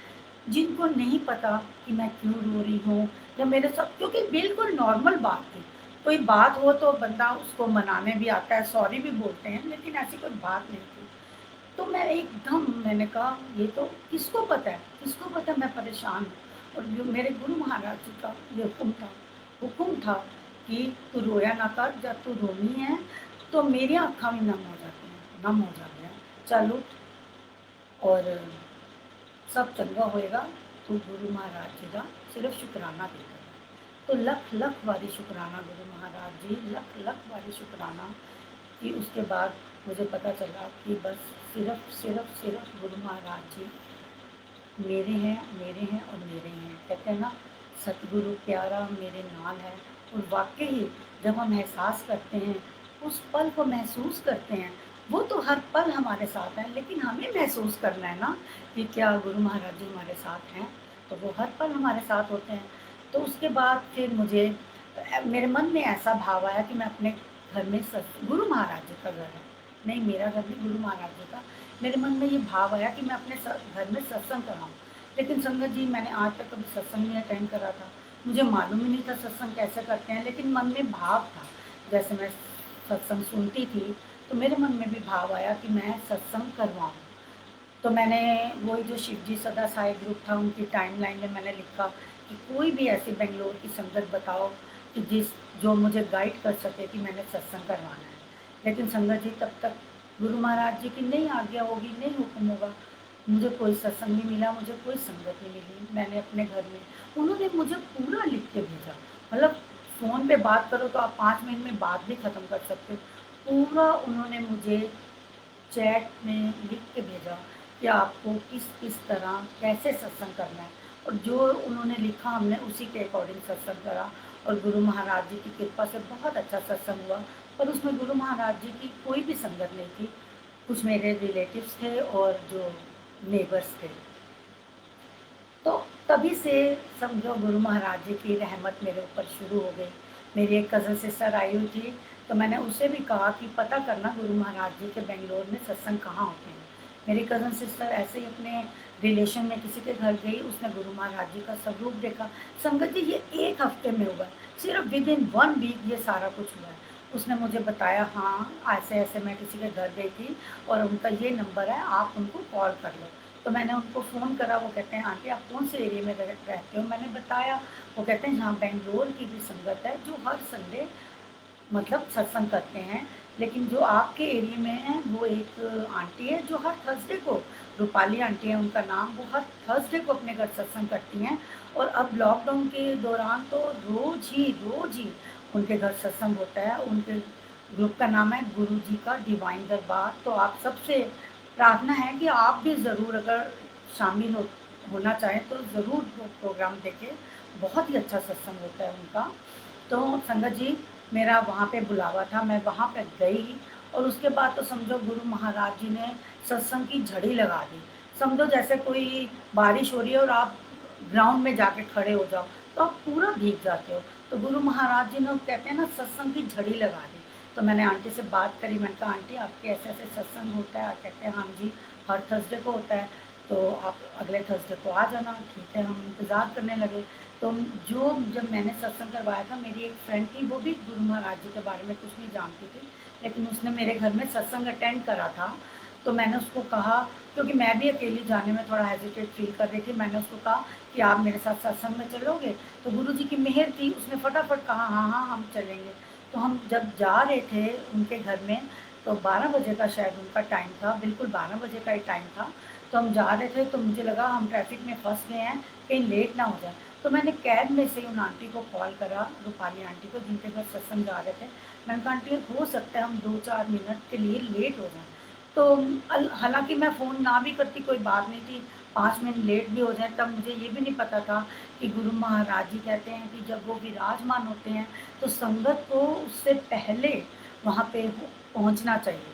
जिनको नहीं पता कि मैं क्यों रो रही हूँ या मेरे साथ, क्योंकि बिल्कुल नॉर्मल बात थी। कोई बात हो तो बंदा उसको मनाने भी आता है, सॉरी भी बोलते हैं, लेकिन ऐसी कोई बात नहीं थी। तो मैं एकदम, मैंने कहा ये तो किसको पता है, किसको पता है मैं परेशान हूँ। और जो मेरे गुरु महाराज जी का ये हुक्म था कि तू रोया ना कर, जब तू रोनी है तो मेरी आँखें भी नम हो जाती हैं, नम हो जाती हैं। चल उठ और सब चंगा होएगा, तू गुरु महाराज जी का सिर्फ शुक्राना देगा। तो लख लख बारी शुक्राना गुरु महाराज जी, लख लख बारी शुक्राना। कि उसके बाद मुझे पता चला कि बस सिर्फ गुरु महाराज जी मेरे हैं और मेरे हैं। कहते हैं ना, सतगुरु प्यारा मेरे नाल है। और वाकई ही जब हम एहसास करते हैं, उस पल को महसूस करते हैं, वो तो हर पल हमारे साथ हैं, लेकिन हमें महसूस करना है ना कि क्या गुरु महाराज जी हमारे साथ हैं। तो वो हर पल हमारे साथ होते हैं। तो उसके बाद फिर मुझे मेरे मन में ऐसा भाव आया कि मैं अपने घर में गुरु महाराज जी का घर है, नहीं मेरा घर नहीं, गुरु महाराज जी का। मेरे मन में ये भाव आया कि मैं अपने घर में सत्संग कराऊँ। लेकिन संगत जी, मैंने आज तक कभी सत्संग नहीं अटेंड करा था, मुझे मालूम ही नहीं था सत्संग कैसे करते हैं, लेकिन मन में भाव था। जैसे मैं सत्संग सुनती थी तो मेरे मन में भी भाव आया कि मैं सत्संग करवाऊँ। तो मैंने वही जो शिवजी सदा साई ग्रुप था, उनकी टाइमलाइन में मैंने लिखा कि कोई भी ऐसी बेंगलोर की संगत बताओ कि जो मुझे गाइड कर सके कि मैंने सत्संग करवाना है। लेकिन संगत जी, तब तक गुरु महाराज जी की नहीं आज्ञा होगी, नहीं हुक्म होगा, मुझे कोई सत्संग नहीं मिला, मुझे कोई संगत नहीं मिली। मैंने अपने घर में, उन्होंने मुझे पूरा लिख के भेजा, मतलब फ़ोन पे बात करो तो आप 5 मिनट में बात भी ख़त्म कर सकते हो। पूरा उन्होंने मुझे चैट में लिख के भेजा कि आपको किस किस तरह कैसे सत्संग करना है। और जो उन्होंने लिखा हमने उसी के अकॉर्डिंग सत्संग करा। और गुरु महाराज जी की कृपा से बहुत अच्छा सत्संग हुआ। पर उसमें गुरु महाराज जी की कोई भी संगत नहीं थी, कुछ मेरे रिलेटिव्स थे और जो नेबर्स थे। तो तभी से समझो गुरु महाराज जी की रहमत मेरे ऊपर शुरू हो गई। मेरी एक कज़न सिस्टर आई हुई थी, तो मैंने उसे भी कहा कि पता करना गुरु महाराज जी के बेंगलोर में सत्संग कहाँ होते हैं। मेरी कज़न सिस्टर ऐसे ही अपने रिलेशन में किसी के घर गई, उसने गुरु महाराज जी का स्वरूप देखा। संगत जी ये 1 हफ्ते में हुआ है, सिर्फ विदिन 1 वीक ये सारा कुछ हुआ है। उसने मुझे बताया हाँ, ऐसे-ऐसे मैं किसी के घर गई थी और उनका ये नंबर है, आप उनको कॉल कर लो। तो मैंने उनको फ़ोन करा, वो कहते हैं आंटी आप कौन से एरिया में रहते हो? मैंने बताया, वो कहते हैं यहाँ बेंगलोर की भी संगत है जो हर संडे मतलब सत्संग करते हैं, लेकिन जो आपके एरिया में है वो एक आंटी है जो हर थर्सडे को, रूपाली आंटी है उनका नाम, वो हर थर्सडे को अपने घर सत्संग करती हैं। और अब लॉकडाउन के दौरान तो रोज़ ही उनके घर सत्संग होता है। उनके ग्रुप का नाम है गुरु जी का डिवाइन दरबार। तो आप सबसे प्रार्थना है कि आप भी ज़रूर अगर शामिल होना चाहें तो ज़रूर वो प्रोग्राम देखें, बहुत ही अच्छा सत्संग होता है उनका। तो संगत जी मेरा वहाँ पे बुलावा था, मैं वहाँ पे गई और उसके बाद तो समझो गुरु महाराज जी ने सत्संग की झड़ी लगा दी। समझो जैसे कोई बारिश हो रही है और आप ग्राउंड में जाके खड़े हो जाओ, तो आप पूरा भीग जाते हो। तो गुरु महाराज जी ने कहते हैं ना सत्संग की झड़ी लगा दी। तो मैंने आंटी से बात करी, मैंने कहा आंटी आपके ऐसे-ऐसे सत्संग होता है? कहते हैं हाँ जी, हर थर्सडे को होता है, तो आप अगले थर्सडे को आ जाना। ठीक है, हम इंतज़ार करने लगे। तो जो जब मैंने सत्संग करवाया था, मेरी एक फ्रेंड थी, वो भी गुरु महाराज जी के बारे में कुछ नहीं जानती थी, लेकिन उसने मेरे घर में सत्संग अटेंड करा था। तो मैंने उसको कहा, क्योंकि मैं भी अकेली जाने में थोड़ा हेजिटेट फ़ील कर रही थी, मैंने उसको कहा कि आप मेरे साथ सत्संग में चलोगे? तो गुरु जी की मेहर थी, उसने फटाफट कहा हाँ, हाँ, हम चलेंगे। तो हम जब जा रहे थे उनके घर में, तो 12 बजे का शायद उनका टाइम था, बिल्कुल 12 बजे का ही टाइम था। तो हम जा रहे थे, तो मुझे लगा हम ट्रैफ़िक में फँस गए हैं, कहीं लेट ना हो जाए। तो मैंने कैब में से उन आंटी को कॉल करा, रूपाली आंटी को जिनके घर सत्संग जा रहे थे। मैंने कहा आंटी हो सकता है हम 2-4 मिनट के लिए लेट हो जाएँ। तो हालाँकि मैं फ़ोन ना भी करती कोई बात नहीं थी, 5 मिनट लेट भी हो जाए, तब मुझे ये भी नहीं पता था कि गुरु महाराज जी कहते हैं कि जब वो विराजमान होते हैं, तो संगत को उससे पहले वहाँ पे पहुँचना चाहिए।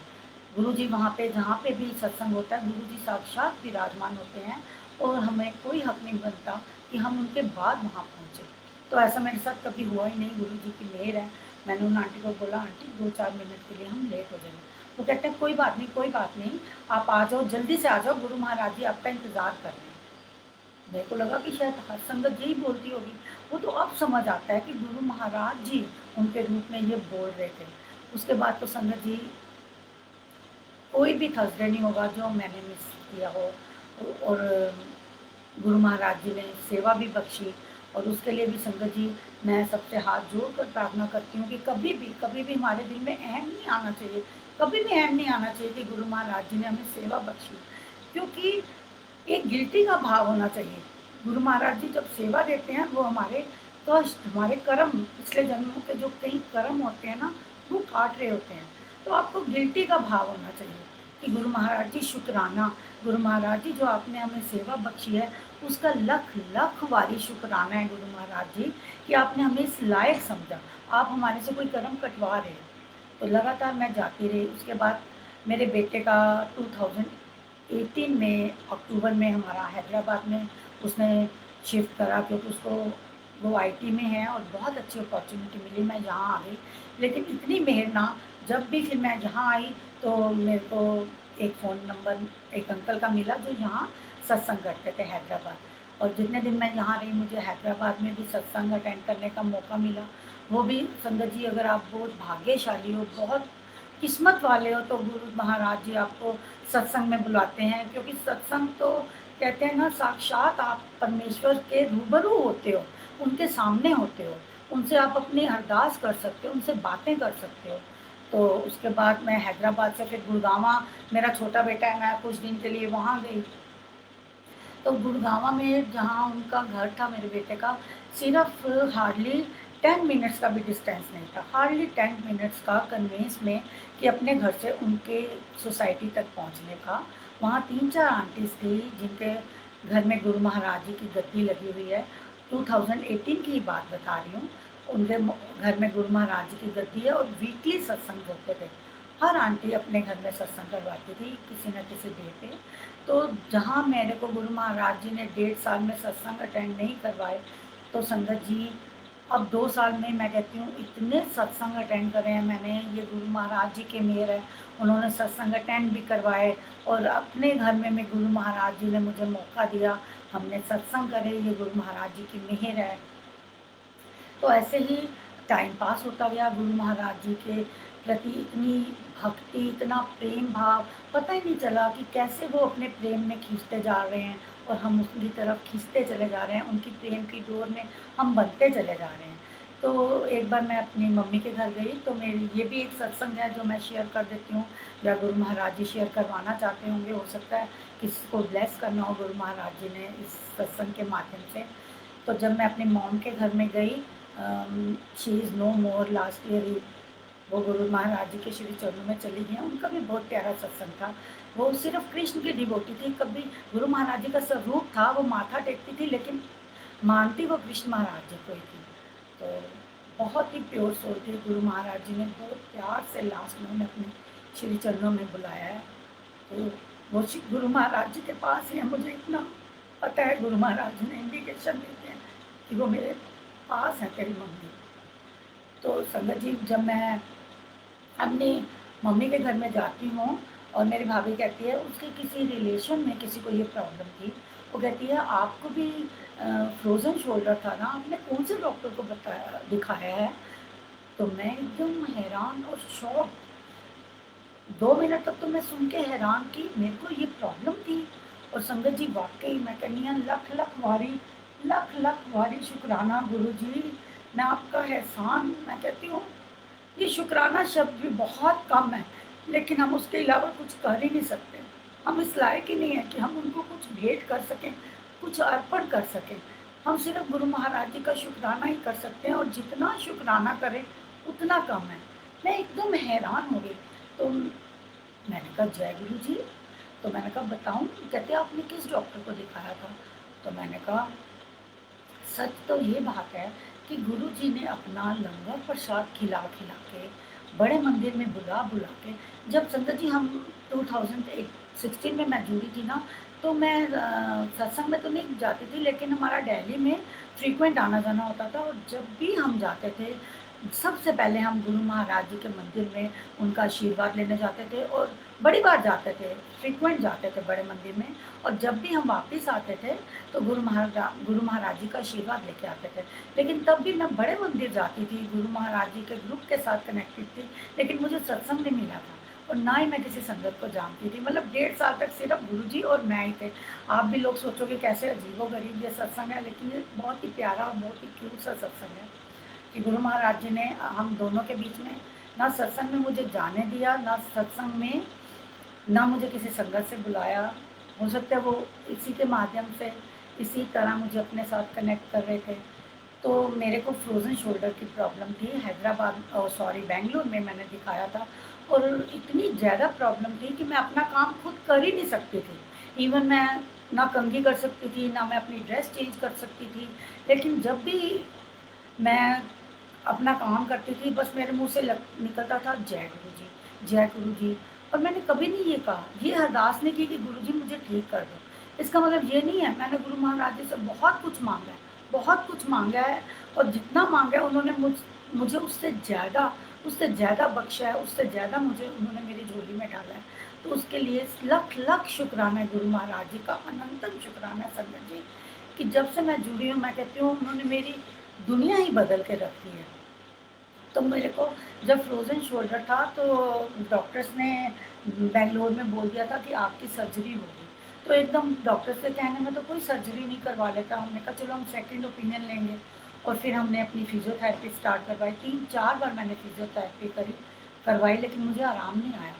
गुरु जी वहाँ पे जहाँ पे भी सत्संग होता है, गुरु जी साक्षात विराजमान होते हैं और हमें कोई हक नहीं बनता कि हम उनके बाद वहाँ पहुँचे। तो ऐसा मेरे साथ कभी हुआ ही नहीं, गुरु जी की मेहर है। मैंने उन आंटी को बोला आंटी 2-4 मिनट के लिए हम लेट हो जाएँगे। वो कहते हैं कोई बात नहीं, आप आ जाओ, जल्दी से आ जाओ, गुरु महाराज जी आपका इंतज़ार कर रहे हैं। मेरे को लगा कि शायद हर संगत यही बोलती होगी। वो तो अब समझ आता है कि गुरु महाराज जी उनके रूप में ये बोल रहे थे। उसके बाद तो संगत जी कोई भी थर्सडे नहीं होगा जो मैंने मिस किया हो। और गुरु महाराज जी ने सेवा भी बख्शी और उसके लिए भी संगत जी मैं सबसे हाथ जोड़ कर प्रार्थना करती हूँ कि कभी भी हमारे दिल में अहम नहीं आना चाहिए, कभी भी अहम नहीं आना चाहिए कि गुरु महाराज जी ने हमें सेवा बख्शी, क्योंकि एक गिल्टी का भाव होना चाहिए। गुरु महाराज जी जब सेवा देते हैं वो हमारे कष्ट, हमारे कर्म, पिछले जन्मों के जो कई कर्म होते हैं ना, वो काट रहे होते हैं। तो आपको गिल्टी का भाव होना चाहिए कि गुरु महाराज जी शुक्राना, गुरु महाराज जी जो आपने हमें सेवा बख्शी है, उसका लख लख बारी शुक्राना है गुरु महाराज जी कि आपने हमें इस लायक समझा। आप हमारे से कोई कर्म कटवा रहे हैं। तो लगातार मैं जाती रही। उसके बाद मेरे बेटे का 2018 में अक्टूबर में हमारा हैदराबाद में उसने शिफ्ट करा, क्योंकि उसको वो आईटी में है और बहुत अच्छी अपॉर्चुनिटी मिली, मैं यहाँ आ गई। लेकिन इतनी मेहर ना, जब भी फिर मैं यहाँ आई तो मेरे को एक फ़ोन नंबर एक अंकल का मिला जो यहाँ सत्संग करते थे हैदराबाद। और जितने दिन मैं यहाँ रही मुझे हैदराबाद में भी सत्संग अटेंड करने का मौका मिला। वो भी संगत जी अगर आप बहुत भाग्यशाली हो, बहुत किस्मत वाले हो, तो गुरु महाराज जी आपको सत्संग में बुलाते हैं, क्योंकि सत्संग तो कहते हैं ना साक्षात आप परमेश्वर के रूबरू होते हो, उनके सामने होते हो, उनसे आप अपनी अरदास कर सकते हो, उनसे बातें कर सकते हो। तो उसके बाद मैं हैदराबाद से फिर गुड़गाँवा, मेरा छोटा बेटा है, मैं कुछ दिन के लिए वहाँ गई। तो गुड़गाँवा में जहाँ उनका घर था मेरे बेटे का, सिर्फ हार्डली 10 मिनट्स का भी डिस्टेंस नहीं था, हार्डली 10 मिनट्स का कन्वेंस में कि अपने घर से उनके सोसाइटी तक पहुँचने का। वहाँ 3-4 आंटीज़ थी जिनके घर में गुरु महाराज जी की गद्दी लगी हुई है। 2018 की ही बात बता रही हूँ। उनके घर में गुरु महाराज जी की गद्दी है और वीकली सत्संग होते थे। हर आंटी अपने घर में सत्संग करवाती थी किसी न किसी डे पे। तो जहाँ मेरे को गुरु महाराज जी ने 1.5 साल में सत्संग अटेंड नहीं करवाए, तो संगत जी अब 2 साल में मैं कहती हूँ इतने सत्संग अटेंड करे हैं मैंने, ये गुरु महाराज जी की मेहर है। उन्होंने सत्संग अटेंड भी करवाए और अपने घर में गुरु महाराज जी ने मुझे मौका दिया, हमने सत्संग करे, ये गुरु महाराज जी की मेहर है। तो ऐसे ही टाइम पास होता गया। गुरु महाराज जी के प्रति इतनी भक्ति, इतना प्रेम भाव, पता ही नहीं चला कि कैसे वो अपने प्रेम में खींचते जा रहे हैं और हम उसकी तरफ खींचते चले जा रहे हैं, उनकी प्रेम की डोर में हम बनते चले जा रहे हैं। तो एक बार मैं अपनी मम्मी के घर गई, तो मेरी ये भी एक सत्संग है जो मैं शेयर कर देती हूँ, या गुरु महाराज जी शेयर करवाना चाहते होंगे, हो सकता है किसी को ब्लेस करना हो गुरु महाराज जी ने इस सत्संग के माध्यम से। तो जब मैं अपनी मॉम के घर में गई, she is no more, last year ही वो गुरु महाराज जी के श्री चरणों में चली गई। उनका भी बहुत प्यारा सत्संग था। वो सिर्फ कृष्ण की डिवोटी थी, कभी गुरु महाराज जी का स्वरूप था, वो माथा टेकती थी, लेकिन मानती वो कृष्ण महाराज जी को ही थी। तो बहुत ही प्योर सोल थी। गुरु महाराज जी ने बहुत प्यार से लास्ट में उन्हें अपने श्री चरणों में बुलाया है। तो वो गुरु महाराज जी के पास ही है, मुझे इतना पता है। गुरु महाराज जी ने इंडिकेशन देते हैं कि वो मेरे पास है तेरी मम्मी। तो संगत जी, जब मैं अपनी मम्मी के घर में जाती हूँ और मेरी भाभी कहती है उसके किसी रिलेशन में किसी को ये प्रॉब्लम थी, वो कहती है आपको भी फ्रोज़न शोल्डर था ना, आपने कौन से डॉक्टर को बताया, दिखाया है? तो मैं एकदम हैरान और शॉक, 2 मिनट तक तो मैं सुन के हैरान कि मेरे को ये प्रॉब्लम थी। और संगत जी, वाकई मैं कहनी है लख लख वारी शुक्राना गुरु जी, मैं आपका एहसान, मैं कहती हूँ ये शुक्राना शब्द भी बहुत कम है, लेकिन हम उसके अलावा कुछ कर ही नहीं सकते। हम इस लायक ही नहीं है कि हम उनको कुछ भेंट कर सकें, कुछ अर्पण कर सकें। हम सिर्फ गुरु महाराज जी का शुक्राना ही कर सकते हैं, और जितना शुक्राना करें उतना कम है। मैं एकदम हैरान हो गई। तो मैंने कहा जय गुरु जी। तो मैंने कहा बताऊं? कहते आपने किस डॉक्टर को दिखाया था? तो मैंने कहा सच तो ये बात है कि गुरु जी ने अपना लंगर प्रसाद खिला खिला के, बड़े मंदिर में बुला बुला के, जब संगत जी हम 2016 में मैं जुड़ी थी ना, तो मैं सत्संग में तो नहीं जाती थी, लेकिन हमारा दिल्ली में फ्रीक्वेंट आना जाना होता था। और जब भी हम जाते थे, सबसे पहले हम गुरु महाराज जी के मंदिर में उनका आशीर्वाद लेने जाते थे, और बड़ी बार जाते थे, फ्रीक्वेंट जाते थे बड़े मंदिर में। और जब भी हम वापस आते थे तो गुरु महाराज जी का आशीर्वाद लेके आते थे। लेकिन तब भी मैं बड़े मंदिर जाती थी, गुरु महाराज जी के ग्रुप के साथ कनेक्टेड थी, लेकिन मुझे सत्संग नहीं मिला था, और ना ही मैं किसी संगत को जानती थी। मतलब 1.5 साल तक सिर्फ गुरु जी और मैं ही थे। आप भी लोग सोचोगे कैसे अजीबोगरीब ये सत्संग है, लेकिन ये बहुत ही प्यारा और बहुत ही क्यूट सा सत्संग है कि गुरु महाराज जी ने हम दोनों के बीच में ना सत्संग में मुझे जाने दिया, ना सत्संग में, ना मुझे किसी संगत से बुलाया। हो सकता है वो इसी के माध्यम से, इसी तरह मुझे अपने साथ कनेक्ट कर रहे थे। तो मेरे को फ्रोज़न शोल्डर की प्रॉब्लम थी, हैदराबाद सॉरी बेंगलोर में मैंने दिखाया था, और इतनी ज़्यादा प्रॉब्लम थी कि मैं अपना काम खुद कर ही नहीं सकती थी। इवन मैं ना कंघी कर सकती थी, ना मैं अपनी ड्रेस चेंज कर सकती थी। लेकिन जब भी मैं अपना काम करती थी, बस मेरे मुँह से निकलता था जय गुरु जी, जय गुरु जी। और मैंने कभी नहीं ये कहा, ये अरदास नहीं की कि गुरु जी मुझे ठीक कर दो। इसका मतलब ये नहीं है, मैंने गुरु महाराज जी से बहुत कुछ माँगा है, बहुत कुछ माँगा है, और जितना माँगा है उन्होंने मुझे उससे ज़्यादा बख्शा है, उससे ज़्यादा मुझे उन्होंने मेरी झोली में डाला है। तो उसके लिए लख लख शुक्राना है गुरु महाराज जी का, अनंतम शुक्राना है संगत जी, कि जब से मैं जुड़ी हूँ, मैं कहती हूँ उन्होंने मेरी दुनिया ही बदल के रख दी है। तो मेरे को जब फ्रोज़न शोल्डर था, तो डॉक्टर्स ने बेंगलोर में बोल दिया था कि आपकी सर्जरी होगी। तो एकदम डॉक्टर से कहने में तो कोई सर्जरी नहीं करवा लेता। हमने कहा चलो हम सेकंड ओपिनियन लेंगे, और फिर हमने अपनी फिजियोथेरेपी स्टार्ट करवाई। 3-4 बार मैंने फिजियोथेरेपी करवाई, लेकिन मुझे आराम नहीं आया।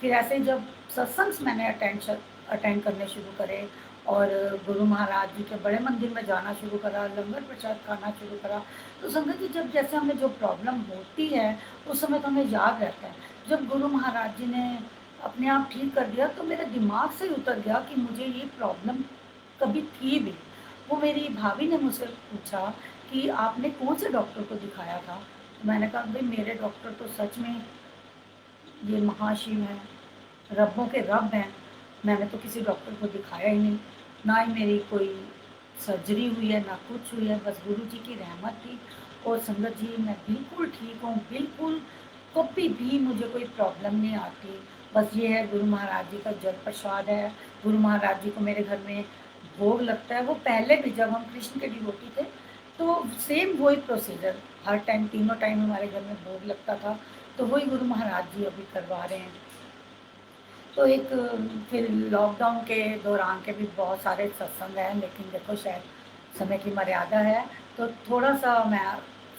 फिर ऐसे ही जब सत्संग्स मैंने अटेंड करने शुरू करे, और गुरु महाराज जी के बड़े मंदिर में जाना शुरू करा, लंगर प्रसाद खाना शुरू करा, तो संगत जी जब जैसे हमें जो प्रॉब्लम होती है उस समय तो हमें याद रहता है। जब गुरु महाराज जी ने अपने आप ठीक कर दिया, तो मेरे दिमाग से ही उतर गया कि मुझे ये प्रॉब्लम कभी थी भी। वो मेरी भाभी ने मुझसे पूछा कि आपने कौन से डॉक्टर को दिखाया था? तो मैंने कहा भाई मेरे डॉक्टर तो सच में ये महाशिव हैं, रब्बों के रब हैं। मैंने तो किसी डॉक्टर को दिखाया ही नहीं, ना ही मेरी कोई सर्जरी हुई है, ना कुछ हुई है, बस गुरु जी की रहमत थी। और संगत जी मैं बिल्कुल ठीक हूँ, बिल्कुल कभी भी मुझे कोई प्रॉब्लम नहीं आती। बस ये है, गुरु महाराज जी का जल प्रसाद है। गुरु महाराज जी को मेरे घर में भोग लगता है। वो पहले भी जब हम कृष्ण के डिवोटी थे तो सेम वही प्रोसीजर, हर टाइम तीनों टाइम हमारे घर में भोग लगता था। तो वही गुरु महाराज जी अभी करवा रहे हैं। तो एक फिर लॉकडाउन के दौरान के भी बहुत सारे सत्संग हैं, लेकिन देखो शायद समय की मर्यादा है, तो थोड़ा सा मैं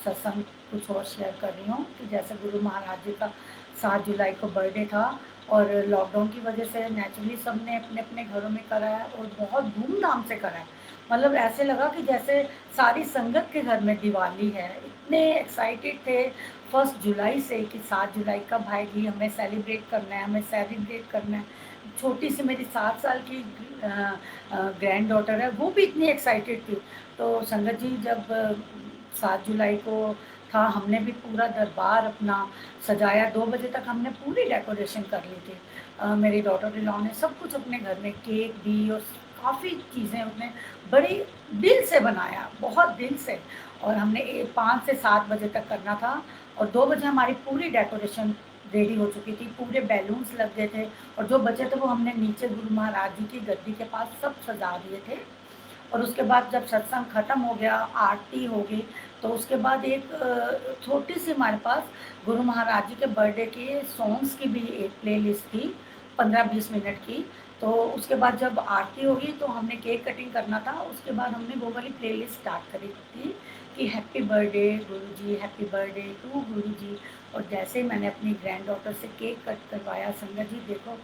सत्संग कुछ और शेयर कर रही हूँ कि जैसे गुरु महाराज जी का 7 जुलाई को बर्थडे था, और लॉकडाउन की वजह से नेचुरली सब ने अपने अपने घरों में करा है और बहुत धूमधाम से करा है। मतलब ऐसे लगा कि जैसे सारी संगत के घर में दिवाली है, इतने एक्साइटेड थे 1 जुलाई से कि 7 जुलाई कब आएगी, हमें सेलिब्रेट करना है, हमें सेलिब्रेट करना है। छोटी सी मेरी 7 साल की ग्रैंड डॉटर है, वो भी इतनी एक्साइटेड थी। तो संगत जी जब 7 जुलाई को था, हमने भी पूरा दरबार अपना सजाया। 2 बजे तक हमने पूरी डेकोरेशन कर ली थी। मेरी डॉटर इन लॉ ने सब कुछ अपने घर में केक दी, और काफ़ी चीज़ें उसने बड़ी दिल से बनाया, बहुत दिल से। और हमने 5 से 7 बजे तक करना था, और 2 बजे हमारी पूरी डेकोरेशन रेडी हो चुकी थी, पूरे बैलून्स लग गए थे, और जो बचे थे वो हमने नीचे गुरु महाराज जी की गद्दी के पास सब सजा दिए थे। और उसके बाद जब सत्संग ख़त्म हो गया, आरती हो गई, तो उसके बाद एक छोटी सी हमारे पास गुरु महाराज जी के बर्थडे के सॉन्ग्स की भी एक प्लेलिस्ट थी, 15-20 मिनट की। तो उसके बाद जब आरती होगी तो हमने केक कटिंग करना था, उसके बाद हमने वो वाली प्लेलिस्ट स्टार्ट करी थी कि happy birthday Guruji, happy birthday to Guruji. और जैसे ही मैंने अपनी ग्रैंड डॉटर से केक कट करवाया, संगत जी देखो,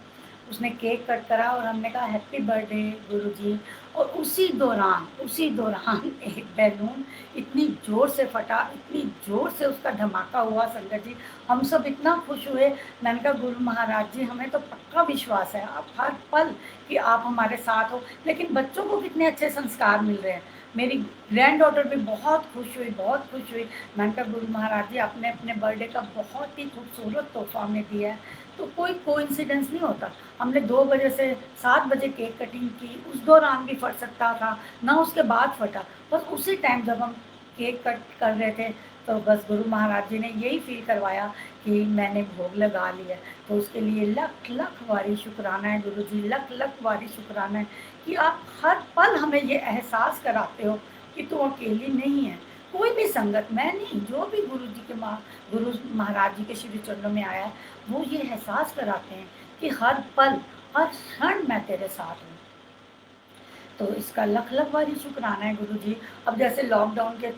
उसने केक कट करा और हमने कहा हैप्पी बर्थडे गुरुजी। और उसी दौरान एक बैलून इतनी ज़ोर से फटा, इतनी ज़ोर से उसका धमाका हुआ, संगत जी हम सब इतना खुश हुए। मैंने कहा गुरु महाराज जी, हमें तो पक्का विश्वास है आप हर पल कि आप हमारे साथ हो। लेकिन बच्चों को कितने अच्छे संस्कार मिल रहे हैं। मेरी ग्रैंड डॉटर भी बहुत खुश हुई, बहुत खुश हुई। मैंने कहा गुरु महाराज जी, आपने अपने बर्थडे का बहुत ही खूबसूरत तोहफा हमें दिया है। तो कोई कोइंसिडेंस नहीं होता। हमने 2 बजे से 7 बजे केक कटिंग की, उस दौरान भी फट सकता था, ना उसके बाद फटा। बस उसी टाइम जब हम केक कट कर रहे थे, तो बस गुरु महाराज जी ने यही फील करवाया कि मैंने भोग लगा लिया। तो उसके लिए लख लख बारी शुक्राना है गुरु जी, लख लख बारी शुक्राना है कि आप हर पल हमें ये एहसास कराते हो कि तू अकेली नहीं है। कोई भी संगत, मैं नहीं, जो भी गुरु महाराज जी के श्री चरणों में आया है, वो ये एहसास कराते हैं कि हर पल हर क्षण मैं तेरे साथ हूँ। तो इसका लख लख बारी शुक्राना है गुरु जी। अब जैसे लॉकडाउन के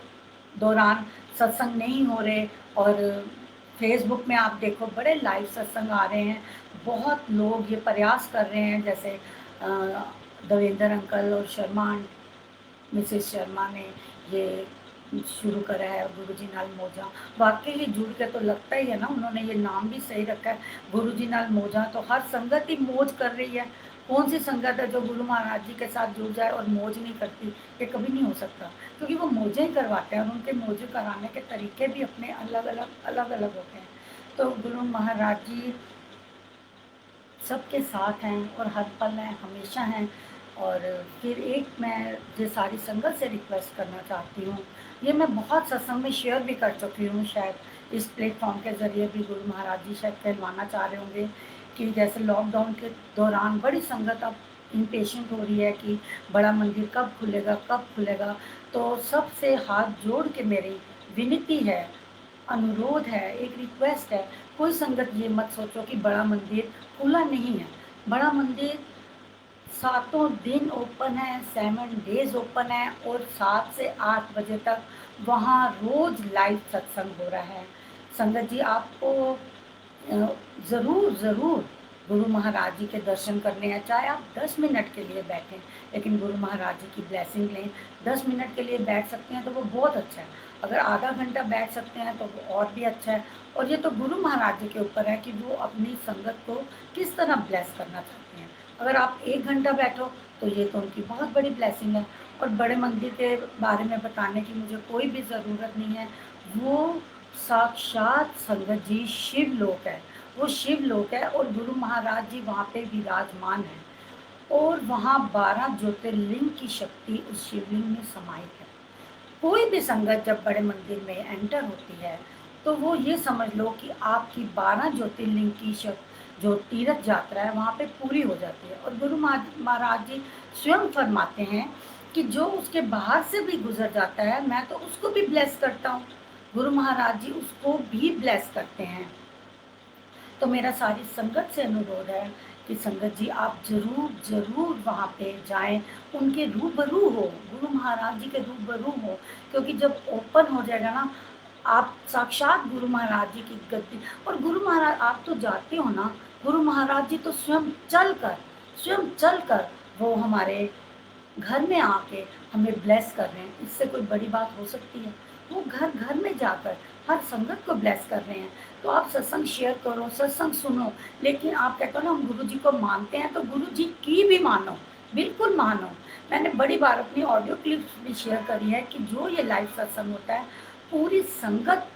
दौरान सत्संग नहीं हो रहे, और फेसबुक में आप देखो बड़े लाइव सत्संग आ रहे हैं, बहुत लोग ये प्रयास कर रहे हैं, जैसे देवेंद्र अंकल और मिसेस शर्मा ने ये शुरू करा है, गुरुजी नाल मौजा। वाकई ही जुड़ के तो लगता ही है ना, उन्होंने ये नाम भी सही रखा है, गुरुजी नाल मौजा। तो हर संगत ही मौज कर रही है। कौन सी संगत है जो गुरु महाराज जी के साथ जुड़ जाए और मौज नहीं करती? ये कभी नहीं हो सकता, क्योंकि वो मौजें ही करवाते हैं, और उनके मौजें कराने के तरीके भी अपने अलग अलग होते हैं। तो गुरु महाराज जी सबके साथ हैं और हर पल हैं, हमेशा हैं। और फिर एक मैं ये सारी संगत से रिक्वेस्ट करना चाहती हूँ, ये मैं बहुत सत्संग में शेयर भी कर चुकी हूँ, शायद इस प्लेटफॉर्म के ज़रिए भी गुरु महाराज जी शायद कहलवाना चाह रहे होंगे कि जैसे लॉकडाउन के दौरान बड़ी संगत अब इम्पेशेंट हो रही है कि बड़ा मंदिर कब खुलेगा, कब खुलेगा। तो सबसे हाथ जोड़ के मेरी विनती है, अनुरोध है, एक रिक्वेस्ट है, कोई संगत ये मत सोचो कि बड़ा मंदिर खुला नहीं है। बड़ा मंदिर 7 दिन ओपन है, 7 डेज ओपन है, और 7 से 8 बजे तक वहाँ रोज़ लाइव सत्संग हो रहा है। संगत जी आपको ज़रूर ज़रूर गुरु महाराज जी के दर्शन करने हैं, चाहे आप 10 मिनट के लिए बैठें, लेकिन गुरु महाराज जी की ब्लेसिंग लें। 10 मिनट के लिए बैठ सकते हैं तो वो बहुत अच्छा है, अगर आधा घंटा बैठ सकते हैं तो वो और भी अच्छा है। और ये तो गुरु महाराज जी के ऊपर है कि वो अपनी संगत को किस तरह ब्लेस करना चाहते हैं। अगर आप 1 घंटा बैठो तो ये तो उनकी बहुत बड़ी ब्लेसिंग है। और बड़े मंदिर के बारे में बताने की मुझे कोई भी ज़रूरत नहीं है, वो साक्षात संगत जी शिव लोक है, वो शिव लोक है और गुरु महाराज जी वहाँ पे विराजमान है। और वहाँ 12 ज्योतिर्लिंग की शक्ति उस शिवलिंग में समाहित है। कोई भी संगत जब बड़े मंदिर में एंटर होती है तो वो ये समझ लो कि आपकी 12 ज्योतिर्लिंग की जो तीर्थ यात्रा है वहाँ पे पूरी हो जाती है। और गुरु महाराज जी स्वयं फरमाते हैं कि जो उसके बाहर से भी गुजर जाता है मैं तो उसको भी ब्लेस करता हूँ। गुरु महाराज जी उसको भी ब्लेस करते हैं। तो मेरा सारी संगत से अनुरोध है कि संगत जी आप जरूर जरूर वहाँ पे जाएं, उनके रूबरू हो, गुरु महाराज जी के रूबरू हो। क्योंकि जब ओपन हो जाएगा ना, आप साक्षात गुरु महाराज जी की गद्दी। और गुरु महाराज आप तो जाते हो ना, गुरु महाराज जी तो स्वयं चल कर वो हमारे घर में आके हमें ब्लेस कर रहे हैं। इससे कोई बड़ी बात हो सकती है? वो घर घर में जाकर हर संगत को ब्लेस कर रहे हैं। तो आप सत्संग शेयर करो, सत्संग सुनो। लेकिन आप कहते हो ना हम गुरु जी को मानते हैं, तो गुरु जी की भी मानो, बिल्कुल मानो। मैंने बड़ी बार अपनी ऑडियो क्लिप्स भी शेयर करी है कि जो ये लाइव सत्संग होता है पूरी संगत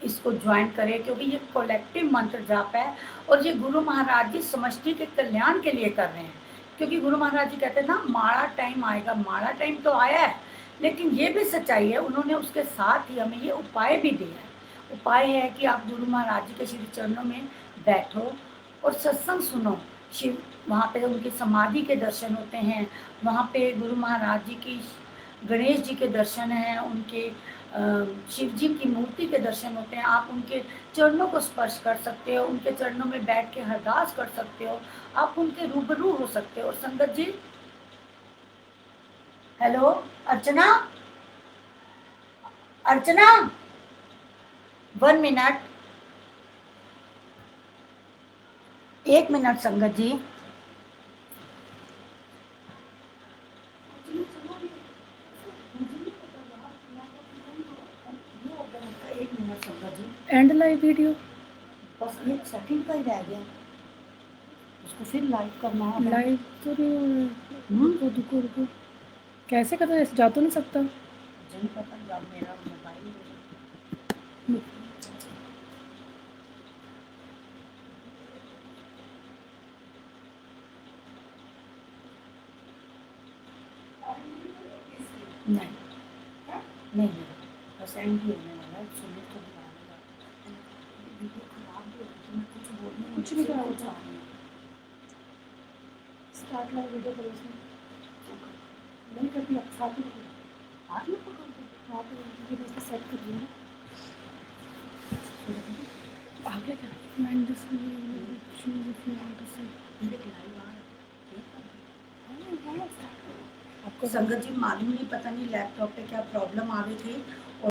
इसको ज्वाइन करे, क्योंकि ये कलेक्टिव मंत्र जाप है और ये गुरु महाराज जी समष्टि के कल्याण के लिए कर रहे हैं। क्योंकि गुरु महाराज जी कहते हैं ना माड़ा टाइम आएगा, माड़ा टाइम तो आया है, लेकिन ये भी सच्चाई है उन्होंने उसके साथ ही हमें ये उपाय भी दिया है। उपाय है कि आप गुरु महाराज जी के श्री चरणों में बैठो और सत्संग सुनो। शिव वहाँ पे उनकी समाधि के दर्शन होते हैं, वहाँ पे गुरु महाराज जी की, गणेश जी के दर्शन हैं, उनके शिव जी की मूर्ति के दर्शन होते हैं। आप उनके चरणों को स्पर्श कर सकते हो, उनके चरणों में बैठ के अरदास कर सकते हो, आप उनके रूबरू हो सकते हो। और संगत जी, हेलो अर्चना, अर्चना 1 मिनट, 1 मिनट संगत जी। एक मिनट संगत जी, एंड लाइव वीडियो बस 1 सेकंड का ही रह गया, उसको फिर लाइव करना है। लाइव तो नहीं रुको रुको, कैसे करना है? जा तो नहीं सकता। नहीं पता, जब मेरा मोबाइल नहीं नहीं बस एंड ही होने वाला है। सुनो तो वीडियो खराब भी होगी, मैं कुछ बोलने कुछ नहीं मुझसे खराब हो होता। स्टार्ट लाइव वीडियो करो उसमें। नहीं करती, अब साथ में हाथ में पकड़ दो। आप ये बस सेट कर दिया ना। आगे क्या mind this choose if you want to say मेरे लाइव आ आपको संगत जी मालूम नहीं, पता नहीं लैपटॉप पे क्या प्रॉब्लम आ रही थी।